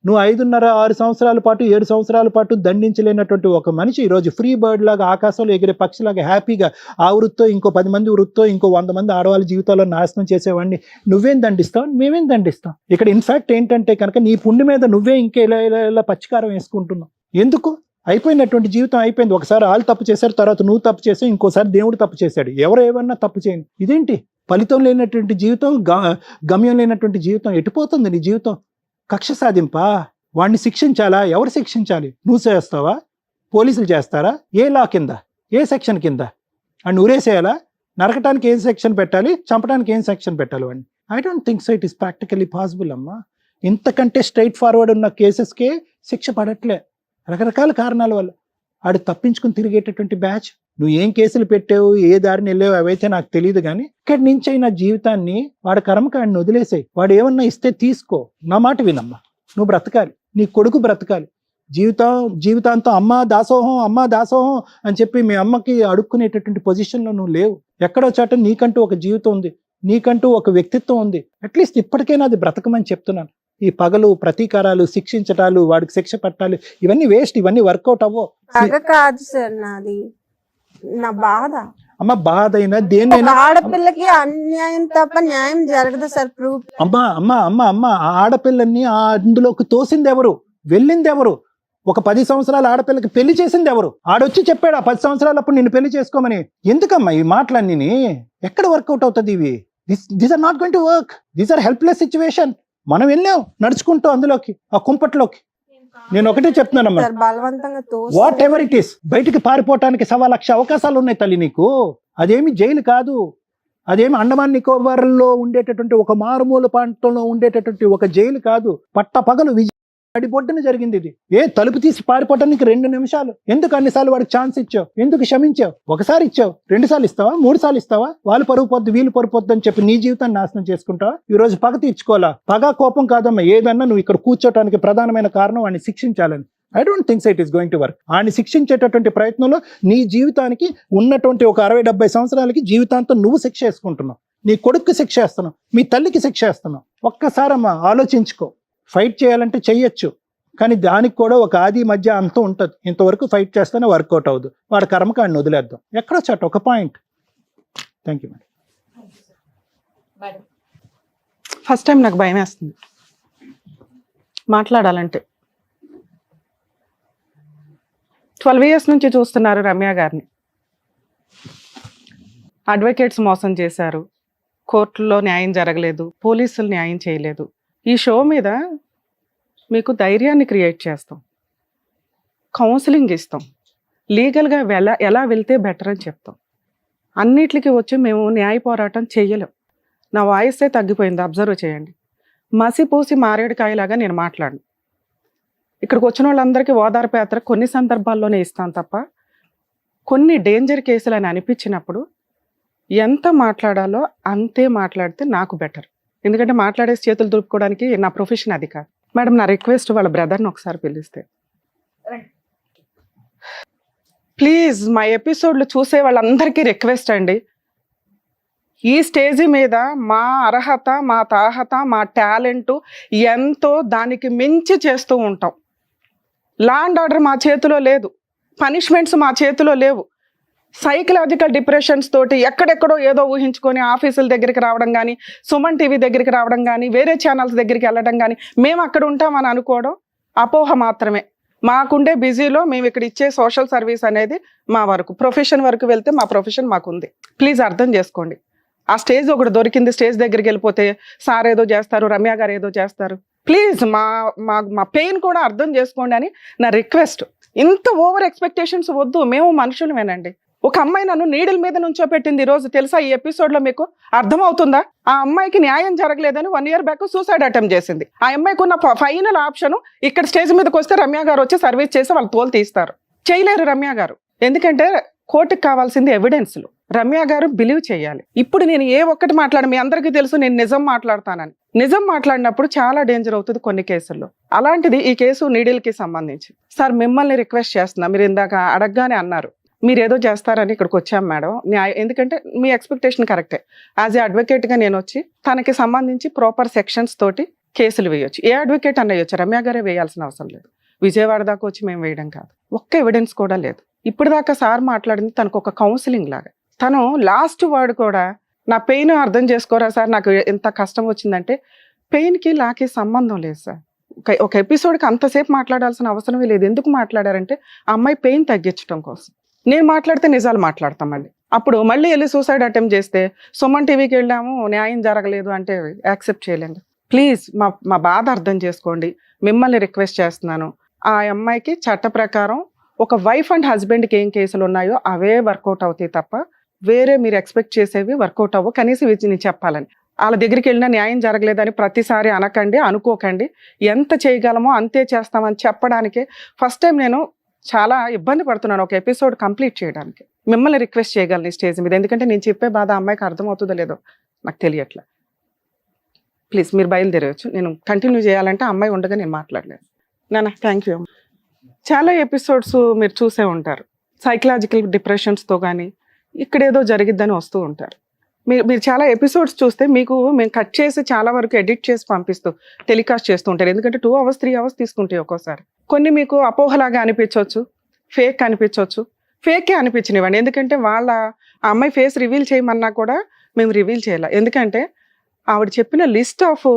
నువ్వు? 5.5-6 సంవత్సరాల పాటు 7 సంవత్సరాల పాటు దండించలేనటువంటి ఒక మనిషి ఈరోజు ఫ్రీ బర్డ్ లాగా ఆకాశంలో ఎగిరే పక్షిలాగా హ్యాపీగా ఆ వృత్తో ఇంకో 10 మంది వృత్తో ఇంకో 100 మంది ఆడవాళ్ళ జీవితాల్లో నాశనం చేసేవాడిని నువ్వేం దండిస్తావు? మేమేం దండిస్తాం? ఇక్కడ ఇన్ఫాక్ట్ ఏంటంటే కనుక నీ పుండి మీద నువ్వే ఇంకా ఇలా పచ్చికారం వేసుకుంటున్నావు. ఎందుకు? అయిపోయినటువంటి జీవితం అయిపోయింది. ఒకసారి వాళ్ళు తప్పు చేశారు, తర్వాత నువ్వు తప్పు చేసావు, ఇంకోసారి దేవుడు తప్పు చేశాడు. ఎవరు ఏమన్నా తప్పు చేయండి. ఇదేంటి ఫలితం లేనటువంటి జీవితం, గమ్యం లేనటువంటి జీవితం? ఎటుపోతుంది నీ జీవితం? కక్ష సాధింపా? వాడిని శిక్షించాలా? ఎవరు శిక్షించాలి? నువ్వు చేస్తావా? పోలీసులు చేస్తారా? ఏ లా కింద, ఏ సెక్షన్ కింద? అండ్ ఊరేసేయాలా? నరకటానికి ఏం సెక్షన్ పెట్టాలి, చంపడానికి ఏం సెక్షన్ పెట్టాలి వాడిని? I don't think so it is practically possible అమ్మా. ఇంతకంటే స్ట్రైట్ ఫార్వర్డ్ ఉన్న కేసెస్కే శిక్ష పడట్లే రకరకాల కారణాల వల్ల. ఆడు తప్పించుకుని తిరిగేటటువంటి బ్యాచ్. నువ్వు ఏం కేసులు పెట్టావు, ఏ దారిని వెళ్ళావు అవైతే నాకు తెలియదు, కానీ ఇక్కడి నుంచి అయినా జీవితాన్ని వాడి కర్మకాడిని వదిలేసాయి. వాడు ఏమన్నా ఇస్తే తీసుకో, నా మాట వినమ్మా. నువ్వు బ్రతకాలి, నీ కొడుకు బ్రతకాలి. జీవితాంతం అమ్మా దాసోహం అని చెప్పి మీ అమ్మకి అడుక్కునేటటువంటి పొజిషన్లో నువ్వు లేవు. ఎక్కడో చోట నీకంటూ ఒక జీవితం ఉంది, నీకంటూ ఒక వ్యక్తిత్వం ఉంది. అట్లీస్ట్ ఇప్పటికైనా అది బ్రతకమని చెప్తున్నాను. ఈ పగలు, ప్రతీకారాలు, శిక్షించటాలు, వాడికి శిక్ష పట్టాలి, ఇవన్నీ వేస్ట్, ఇవన్నీ వర్కౌట్ అవ్వో.
కాదు సార్, నాది నా బాధ.
అమ్మ బాధ అయినా దేన్నైనా,
ఆడపిల్లకి అన్యాయం తప్ప న్యాయం జరగదు సార్. ప్రూఫ్
అమ్మ ఆ ఆడపిల్లల్ని అందులోకి తోసింది ఎవరు, వెళ్ళింది ఎవరు? ఒక 10 సంవత్సరాల ఆడపిల్లకి పెళ్లి చేసింది ఎవరు? ఆడొచ్చి చెప్పాడు ఆ 10 సంవత్సరాలప్పుడు నిన్ను పెళ్లి చేసుకోమని. ఎందుకమ్మా ఈ మాటలన్నీ? ఎక్కడ వర్కౌట్ అవుతుంది ఇవి? These are not going to work. These are helpless situation. మనం వెళ్ళాం నడుచుకుంటూ అందులోకి, ఆ కుంపట్లోకి. నేను ఒకటే చెప్తున్నానమ్మా,
బలవంతంగా
వాట్ ఎవర్ ఇట్ ఈస్, బయటికి పారిపోవటానికి 1,00,000 అవకాశాలు ఉన్నాయి తల్లి నీకు. అదేమి జైలు కాదు, అదేమి అండమాన్ నికోబార్లో ఉండేటటువంటి ఒక మారుమూల ప్రాంతంలో ఉండేటటువంటి ఒక జైలు కాదు. పట్టపగలు అడిబొడ్డున జరిగింది ఇది. తలుపు తీసి పారిపోవటానికి 2 నిమిషాలు. ఎందుకు అన్నిసార్లు వాడికి ఛాన్స్ ఇచ్చావు? ఎందుకు క్షమించావు? ఒకసారి ఇచ్చావు, 2 సార్లు ఇస్తావా, 3 సార్లు ఇస్తావా? వాళ్ళు పరుగు పొద్దు, వీళ్ళు పరుగు పొద్దు అని చెప్పి నీ జీవితాన్ని నాశనం చేసుకుంటావా? ఈ రోజు పగ తీర్చుకోవాలా? పగ కోపం కాదమ్మా, ఏదన్నా నువ్వు ఇక్కడ కూర్చోటానికి ప్రధానమైన కారణం వాడిని శిక్షించాలని. I don't think so it is going to work. వాడిని శిక్షించేటటువంటి ప్రయత్నంలో నీ జీవితానికి ఉన్నటువంటి ఒక 60-70 సంవత్సరాలకి జీవితాంతం నువ్వు శిక్ష వేసుకుంటున్నావు. నీ కొడుక్కి శిక్ష వేస్తున్నావు, మీ తల్లికి శిక్ష వేస్తున్నావు. ఒక్కసారమ్మా ఆలోచించుకో. ఫైట్ చేయాలంటే చెయ్యొచ్చు, కానీ దానికి కూడా ఒక ఆది మధ్య అంతం ఉంటుంది. ఇంతవరకు ఫైట్ చేస్తేనే వర్కౌట్ అవ్వదు. వాడి కర్మకాడిని వదిలేద్దాం. ఎక్కడో చోట ఒక point. Thank you madam.
First time నాకు భయం వేస్తుంది మాట్లాడాలంటే. 12 years నుంచి చూస్తున్నారు రమ్య గారిని. అడ్వకేట్స్ మోసం చేశారు, కోర్టులో న్యాయం జరగలేదు, పోలీసులు న్యాయం చేయలేదు. ఈ షో మీద మీకు ధైర్యాన్ని క్రియేట్ చేస్తాం, కౌన్సిలింగ్ ఇస్తాం, లీగల్గా ఎలా వెళ్తే బెటర్ అని చెప్తాం. అన్నిటికీ వచ్చి మేము న్యాయ పోరాటం చెయ్యలేం. నా వాయిసే తగ్గిపోయింది, అబ్జర్వ్ చేయండి. మసిపూసి మారేడుకాయలాగా నేను మాట్లాడను. ఇక్కడికి వచ్చిన వాళ్ళందరికీ ఓదార్పు యాత్ర కొన్ని సందర్భాల్లోనే ఇస్తాను తప్ప, కొన్ని డేంజర్ కేసులు అని అనిపించినప్పుడు ఎంత మాట్లాడాలో అంతే మాట్లాడితే నాకు బెటర్. ఎందుకంటే మాట్లాడే చేతులు దులుపుకోవడానికి నా ప్రొఫెషన్ అది కాదు. మేడం, నా రిక్వెస్ట్ వాళ్ళ బ్రదర్ని ఒకసారి పిలిస్తే ప్లీజ్. మా ఎపిసోడ్లు చూసే వాళ్ళందరికీ రిక్వెస్ట్ అండి, ఈ స్టేజీ మీద మా అర్హత, మా తాహత, మా టాలెంట్ ఎంతో దానికి మించి చేస్తూ ఉంటాం. లా అండ్ ఆర్డర్ మా చేతిలో లేదు, పనిష్మెంట్స్ మా చేతిలో లేవు. సైకలాజికల్ డిప్రెషన్స్ తోటి ఎక్కడెక్కడో ఏదో ఊహించుకొని ఆఫీసుల దగ్గరికి రావడం కానీ, సుమన్ టీవీ దగ్గరికి రావడం కానీ, వేరే ఛానల్స్ దగ్గరికి వెళ్ళడం కానీ, మేము అక్కడ ఉంటామని అనుకోవడం అపోహ మాత్రమే. మాకుండే బిజీలో మేము ఇక్కడ ఇచ్చే సోషల్ సర్వీస్ అనేది మా వరకు. ప్రొఫెషన్ వరకు వెళ్తే మా ప్రొఫెషన్ మాకుంది. ప్లీజ్ అర్థం చేసుకోండి. ఆ స్టేజ్ ఒకటి దొరికింది, స్టేజ్ దగ్గరికి వెళ్ళిపోతే సార్ ఏదో చేస్తారు, రమ్య గారు ఏదో చేస్తారు. ప్లీజ్ మా మా మా పెయిన్ కూడా అర్థం చేసుకోండి అని నా రిక్వెస్ట్. ఇంత ఓవర్ ఎక్స్పెక్టేషన్స్ వద్దు, మేము మనుషులమేనండి. ఒక అమ్మాయి నన్ను నీడల మీద నుంచోపెట్టింది ఈ రోజు, తెలుసా ఈ ఎపిసోడ్ లో మీకు అర్థమవుతుందా? ఆ అమ్మాయికి న్యాయం జరగలేదని 1 year బ్యాక్ సూసైడ్ అటెంప్ట్ చేసింది. ఆ అమ్మాయికి ఉన్న ఫైనల్ ఆప్షన్ ఇక్కడ స్టేజ్ మీదకి వస్తే రమ్య గారు వచ్చి సర్వీస్ చేసి వాళ్ళు తోలు తీస్తారు. చేయలేరు రమ్య గారు, ఎందుకంటే కోర్టుకు కావాల్సింది ఎవిడెన్స్లు. రమ్య గారు బిలీవ్ చేయాలి. ఇప్పుడు నేను ఏ ఒక్కటి మాట్లాడ, మీ అందరికీ తెలుసు నేను నిజం మాట్లాడతానని. నిజం మాట్లాడినప్పుడు చాలా డేంజర్ అవుతుంది కొన్ని కేసుల్లో. అలాంటిది ఈ కేసు నీడిల్కి సంబంధించి. సార్ మిమ్మల్ని రిక్వెస్ట్ చేస్తున్నా, మీరు ఇందాక అడగగానే అన్నారు మీరు ఏదో చేస్తారని ఇక్కడికి వచ్చాం మేడం. ఎందుకంటే మీ ఎక్స్పెక్టేషన్ కరెక్టే. యాజ్ ఏ అడ్వకేట్గా నేను వచ్చి తనకి సంబంధించి ప్రాపర్ సెక్షన్స్ తోటి కేసులు వేయొచ్చు. ఏ అడ్వకేట్ అన్న వేయొచ్చు, రమ్య గారే వేయాల్సిన అవసరం లేదు. విజయవాడ దాకా వచ్చి మేము వేయడం కాదు. ఒక్క ఎవిడెన్స్ కూడా లేదు. ఇప్పుడు దాకా సార్ మాట్లాడింది తనకు ఒక కౌన్సిలింగ్ లాగా. తను లాస్ట్ వర్డ్ కూడా నా పెయిన్ అర్థం చేసుకోరా సార్, నాకు ఎంత కష్టం వచ్చిందంటే పెయిన్కి నాకే సంబంధం లేదు సార్. ఒక ఎపిసోడ్కి అంతసేపు మాట్లాడాల్సిన అవసరమే లేదు. ఎందుకు మాట్లాడారంటే ఆ అమ్మాయి పెయిన్ తగ్గించడం కోసం. నేను మాట్లాడితే నిజాలు మాట్లాడతాం మళ్ళీ. అప్పుడు మళ్ళీ వెళ్ళి సూసైడ్ అటెంప్ట్ చేస్తే సుమన్ టీవీకి వెళ్ళాము న్యాయం జరగలేదు అంటే యాక్సెప్ట్ చేయలేండి. ప్లీజ్ మా బాధ అర్థం చేసుకోండి. మిమ్మల్ని రిక్వెస్ట్ చేస్తున్నాను. ఆ అమ్మాయికి చట్ట ప్రకారం ఒక వైఫ్ అండ్ హస్బెండ్కి ఏం కేసులు ఉన్నాయో అవే వర్కౌట్ అవుతాయి తప్ప వేరే మీరు ఎక్స్పెక్ట్ చేసేవి వర్కౌట్ అవ్వవు. కనీసం నేను చెప్పాలని వాళ్ళ దగ్గరికి వెళ్ళినా న్యాయం జరగలేదని ప్రతిసారి అనకండి, అనుకోకండి. ఎంత చేయగలమో అంతే చేస్తామని చెప్పడానికే ఫస్ట్ టైం నేను చాలా ఇబ్బంది పడుతున్నాను ఒక ఎపిసోడ్ కంప్లీట్ చేయడానికి. మిమ్మల్ని రిక్వెస్ట్ చేయగలను ఈ స్టేజ్ మీద, ఎందుకంటే నేను చెప్పే బాధ అమ్మాయికి అర్థమవుతుందో లేదో నాకు తెలియట్లే. ప్లీజ్ మీరు బయలుదేరవచ్చు. నేను కంటిన్యూ చేయాలంటే అమ్మాయి ఉండగా నేను మాట్లాడలేను. నాన్న థ్యాంక్ యూ. చాలా ఎపిసోడ్స్ మీరు చూసే ఉంటారు, సైకలాజికల్ డిప్రెషన్స్తో కానీ ఇక్కడేదో జరిగిద్దని వస్తూ ఉంటారు. మీరు చాలా ఎపిసోడ్స్ చూస్తే మీకు మేము కట్ చేసి చాలా వరకు ఎడిట్ చేసి పంపిస్తూ టెలికాస్ట్ చేస్తూ ఉంటారు. ఎందుకంటే 2 hours 3 hours తీసుకుంటాయి ఒక్కోసారి. కొన్ని మీకు అపోహలాగా అనిపించవచ్చు, ఫేక్ అనిపించవచ్చు. ఫేకే అనిపించినవ్వండి, ఎందుకంటే వాళ్ళ ఆ అమ్మాయి ఫేస్ రివీల్ చేయమన్నా కూడా మేము రివీల్ చేయాలి. ఎందుకంటే ఆవిడ చెప్పిన లిస్ట్ ఆఫ్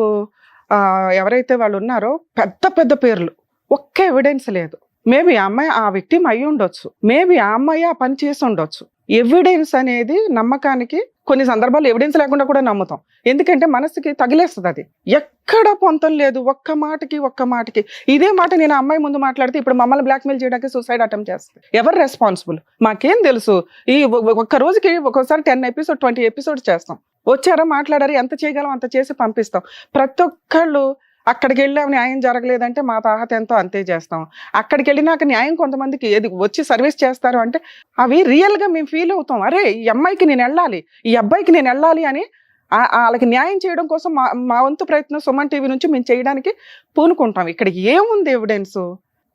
ఎవరైతే వాళ్ళు ఉన్నారో పెద్ద పెద్ద పేర్లు, ఒక్క ఎవిడెన్స్ లేదు. మేబీ ఆ అమ్మాయి ఆ విక్టిమ్ అయి ఉండొచ్చు, మేబీ ఆ అమ్మాయి ఆ పని చేసి ఉండొచ్చు. ఎవిడెన్స్ అనేది నమ్మకానికి కొన్ని సందర్భాలు ఎవిడెన్స్ లేకుండా కూడా నమ్ముతాం, ఎందుకంటే మనసుకి తగిలేస్తుంది. అది ఎక్కడ పొంతం లేదు, ఒక్క మాటకి. ఇదే మాట నేను ఆ అమ్మాయి ముందు మాట్లాడితే ఇప్పుడు మమ్మల్ని బ్లాక్మెయిల్ చేయడానికి సూసైడ్ అటెంప్ట్ చేస్తుంది. ఎవరు రెస్పాన్సిబుల్? మాకేం తెలుసు? ఈ ఒక్క రోజుకి ఒక్కోసారి 10 episodes 20 episodes చేస్తాం. వచ్చారా, మాట్లాడారు, ఎంత చేయగలం అంత చేసి పంపిస్తాం. ప్రతి ఒక్కళ్ళు అక్కడికి వెళ్ళాం న్యాయం జరగలేదంటే మా తాహత ఎంతో అంతే చేస్తాం. అక్కడికి వెళ్ళినాక న్యాయం కొంతమందికి ఏది వచ్చి సర్వీస్ చేస్తారు అంటే అవి రియల్గా మేము ఫీల్ అవుతాం. అరే ఈ అమ్మాయికి నేను వెళ్ళాలి, ఈ అబ్బాయికి నేను వెళ్ళాలి అని వాళ్ళకి న్యాయం చేయడం కోసం మా వంతు ప్రయత్నం సుమన్ టీవీ నుంచి మేము చేయడానికి పూనుకుంటాం. ఇక్కడ ఏముంది ఎవిడెన్స్?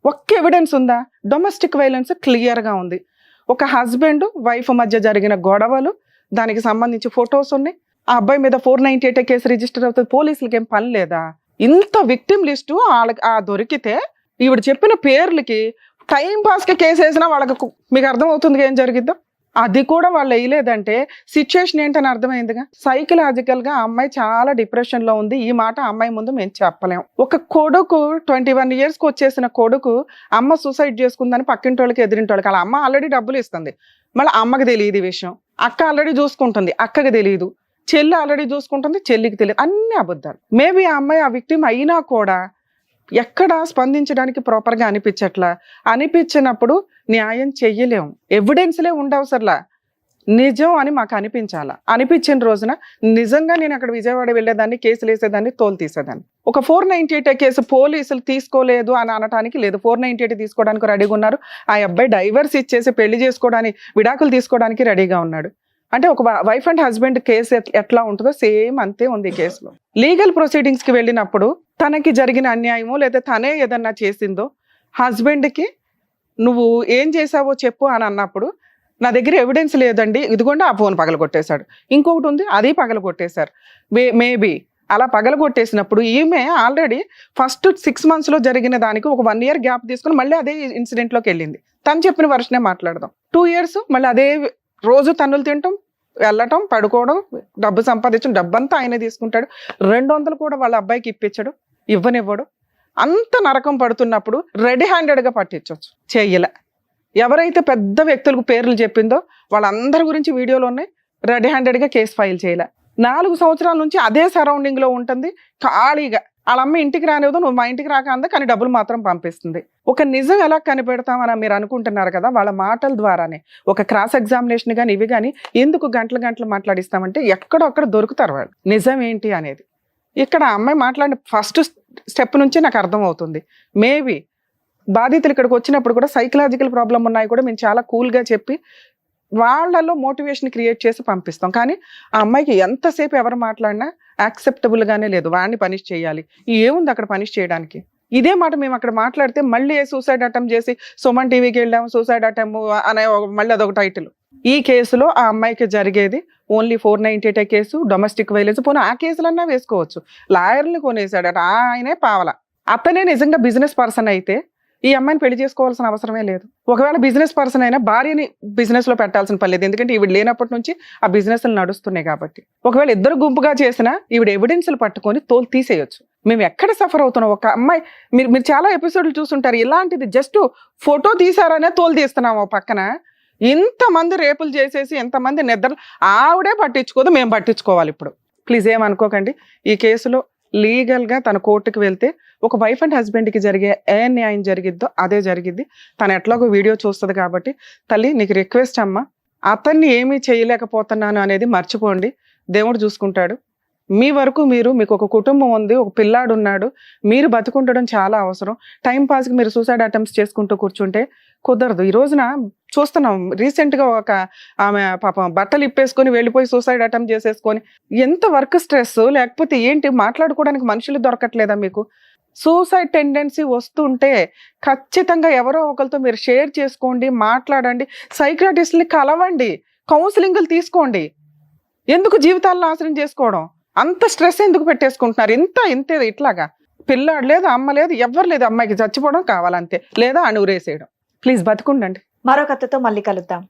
ఒక్క ఎవిడెన్స్ ఉందా? డొమెస్టిక్ వైలెన్స్ క్లియర్గా ఉంది. ఒక హస్బెండ్ వైఫ్ మధ్య జరిగిన గొడవలు, దానికి సంబంధించి ఫొటోస్ ఉన్నాయి. ఆ అబ్బాయి మీద 498 కేసు రిజిస్టర్ అవుతుంది. పోలీసులకి ఏం పని లేదా? ఇంత విక్టిమ్ లిస్టు వాళ్ళకి దొరికితే ఈవిడ చెప్పిన పేర్లకి టైం పాస్కి కేసు వేసినా వాళ్ళకి మీకు అర్థమవుతుంది ఏం జరిగిద్దో. అది కూడా వాళ్ళు వేయలేదంటే సిచ్యుయేషన్ ఏంటని అర్థమైందిగా. సైకలాజికల్గా ఆ అమ్మాయి చాలా డిప్రెషన్లో ఉంది. ఈ మాట అమ్మాయి ముందు మేము చెప్పలేం. ఒక కొడుకు 21 yearsకి వచ్చేసిన కొడుకు అమ్మ సూసైడ్ చేసుకుందని పక్కింటి వాళ్ళకి ఎదిరింటి వాళ్ళకి, వాళ్ళ అమ్మ ఆల్రెడీ డబ్బులు ఇస్తుంది, మళ్ళీ అమ్మకి తెలియదు ఈ విషయం. అక్క ఆల్రెడీ చూసుకుంటుంది, అక్కకి తెలియదు. చెల్లి ఆల్రెడీ చూసుకుంటుంది, చెల్లికి తెలియదు. అన్ని అబద్ధాలు. మేబీ ఆ అమ్మాయి ఆ విక్టిమ్ అయినా కూడా ఎక్కడ స్పందించడానికి ప్రాపర్గా అనిపించినప్పుడు న్యాయం చెయ్యలేము. ఎవిడెన్స్లే ఉండవసరలా, నిజం అని మాకు అనిపించిన రోజున నిజంగా నేను అక్కడ విజయవాడ వెళ్ళేదాన్ని, కేసులు వేసేదాన్ని, తోలు తీసేదాన్ని. ఒక 498 కేసు పోలీసులు తీసుకోలేదు అని అనటానికి లేదు. 498 తీసుకోవడానికి రెడీగా ఉన్నారు. ఆ అబ్బాయి డైవర్స్ ఇచ్చేసి పెళ్లి చేసుకోవడానికి, విడాకులు తీసుకోవడానికి రెడీగా ఉన్నాడు. అంటే ఒక వైఫ్ అండ్ హస్బెండ్ కేసు ఎట్లా ఉంటుందో సేమ్ అంతే ఉంది ఈ కేసులో. లీగల్ ప్రొసీడింగ్స్కి వెళ్ళినప్పుడు తనకి జరిగిన అన్యాయమో లేదా తనే ఏదన్నా చేసిందో హస్బెండ్కి నువ్వు ఏం చేసావో చెప్పు అని అన్నప్పుడు నా దగ్గర ఎవిడెన్స్ లేదండి, ఇదిగోండి ఆ ఫోన్ పగలగొట్టేశాడు, ఇంకొకటి ఉంది అది పగలగొట్టేశారు. మేబీ అలా పగలగొట్టేసినప్పుడు ఈమె ఆల్రెడీ ఫస్ట్ 6 monthsలో జరిగిన దానికి ఒక 1 year గ్యాప్ తీసుకుని మళ్ళీ అదే ఇన్సిడెంట్లోకి వెళ్ళింది. తను చెప్పిన వర్షనే మాట్లాడదాం. 2 years మళ్ళీ అదే రోజు తన్నులు తినటం, వెళ్ళటం, పడుకోవడం, డబ్బు సంపాదించడం, డబ్బంతా ఆయన తీసుకుంటాడు. 200 కూడా వాళ్ళ అబ్బాయికి ఇవ్వనివ్వడు. అంత నరకం పడుతున్నప్పుడు రెడీ హ్యాండెడ్గా పట్టించవచ్చు, చెయ్యలే. ఎవరైతే పెద్ద వ్యక్తులకు పేర్లు చెప్పిందో వాళ్ళందరి గురించి వీడియోలు ఉన్నాయి, రెడీ హ్యాండెడ్గా కేసు ఫైల్ చేయలే. 4 సంవత్సరాల నుంచి అదే సరౌండింగ్లో ఉంటుంది, ఖాళీగా వాళ్ళ అమ్మ ఇంటికి రానివ్వదు, నువ్వు మా ఇంటికి రాక అందా, కానీ డబ్బులు మాత్రం పంపిస్తుంది. ఒక నిజం ఎలా కనిపెడతామని మీరు అనుకుంటున్నారు కదా, వాళ్ళ మాటల ద్వారానే. ఒక క్రాస్ ఎగ్జామినేషన్ కానీ ఇవి కానీ ఎందుకు గంటలు గంటలు మాట్లాడిస్తామంటే ఎక్కడో అక్కడ దొరుకుతారు వాళ్ళు నిజం ఏంటి అనేది. ఇక్కడ ఆ అమ్మాయి మాట్లాడిన ఫస్ట్ స్టెప్ నుంచి నాకు అర్థం అవుతుంది. మేబీ బాధితులు ఇక్కడికి వచ్చినప్పుడు కూడా సైకలాజికల్ ప్రాబ్లం ఉన్నాయి కూడా మేము చాలా కూల్గా చెప్పి వాళ్ళలో మోటివేషన్ క్రియేట్ చేసి పంపిస్తాం. కానీ ఆ అమ్మాయికి ఎంతసేపు ఎవరు మాట్లాడినా యాక్సెప్టబుల్గానే లేదు. వాడిని పనిష్ చేయాలి, ఏముంది అక్కడ పనిష్ చేయడానికి? ఇదే మాట మేము అక్కడ మాట్లాడితే మళ్ళీ సూసైడ్ అటెంప్ట్ చేసి సుమన్ టీవీకి వెళ్ళాము సూసైడ్ అటెంప్ట్ అనే మళ్ళీ అదొక టైటిల్. ఈ కేసులో ఆ అమ్మాయికి జరిగేది ఓన్లీ 498 కేసు, డొమెస్టిక్ వైలెన్స్. పోనీ ఆ కేసులన్నా వేసుకోవచ్చు. లాయర్ని కొనేసాడట, ఆయనే పావల. అతనే నిజంగా బిజినెస్ పర్సన్ అయితే ఈ అమ్మాయిని పెళ్లి చేసుకోవాల్సిన అవసరమే లేదు. ఒకవేళ బిజినెస్ పర్సన్ అయినా భార్యని బిజినెస్ లో పెట్టాల్సిన పని లేదు, ఎందుకంటే ఈవిడ లేనప్పటి నుంచి ఆ బిజినెస్లు నడుస్తున్నాయి కాబట్టి. ఒకవేళ ఇద్దరు గుంపుగా చేసినా ఈవిడ ఎవిడెన్స్లు పట్టుకొని తోలు తీసేయొచ్చు. మేము ఎక్కడ సఫర్ అవుతున్నాం? ఒక అమ్మాయి మీరు చాలా ఎపిసోడ్లు చూస్తుంటారు, ఇలాంటిది జస్ట్ ఫోటో తీసారనే తోలు తీస్తున్నాం. ఓ పక్కన ఇంతమంది రేపులు చేసేసి ఎంతమంది నిద్రలు ఆవిడే పట్టించుకోదు, మేము పట్టించుకోవాలి. ఇప్పుడు ప్లీజ్ ఏమనుకోకండి. ఈ కేసులో లీగల్గా తన కోర్టుకు వెళ్తే ఒక వైఫ్ అండ్ హస్బెండ్కి జరిగే ఏ న్యాయం జరిగిద్దో అదే జరిగిద్ది. తను ఎట్లాగో వీడియో చూస్తుంది కాబట్టి తల్లి నీకు రిక్వెస్ట్ అమ్మా, అతన్ని ఏమీ చేయలేకపోతున్నాను అనేది మర్చిపోండి, దేవుడు చూసుకుంటాడు. మీ వరకు మీకు ఒక కుటుంబం ఉంది, ఒక పిల్లాడు ఉన్నాడు, మీరు బతుకుండడం చాలా అవసరం. టైం పాస్కి మీరు సూసైడ్ అటెంప్ట్స్ చేసుకుంటూ కూర్చుంటే కుదరదు. ఈ రోజున చూస్తున్నాం, రీసెంట్గా ఒక ఆమె పాపం బట్టలు ఇప్పేసుకొని వెళ్ళిపోయి సూసైడ్ అటెంప్ట్ చేసేసుకొని. ఎంత వర్క్ స్ట్రెస్, లేకపోతే ఏంటి, మాట్లాడుకోవడానికి మనుషులు దొరకట్లేదా మీకు? సూసైడ్ టెండెన్సీ వస్తుంటే ఖచ్చితంగా ఎవరో ఒకరితో మీరు షేర్ చేసుకోండి, మాట్లాడండి, సైకియాట్రిస్ట్ని కలవండి, కౌన్సిలింగ్లు తీసుకోండి. ఎందుకు జీవితాలను నాశనం చేసుకోవడం? అంత స్ట్రెస్ ఎందుకు పెట్టేసుకుంటున్నారు? ఇంతే ఇట్లాగా. పిల్లాడు లేదు, అమ్మ లేదు, ఎవ్వరు లేదు, అమ్మాయికి చచ్చిపోవడం కావాలంతే, లేదా అణువురేసేయడం. ప్లీజ్ బతుకుండండి.
మరో కథతో మళ్ళీ కలుద్దాం.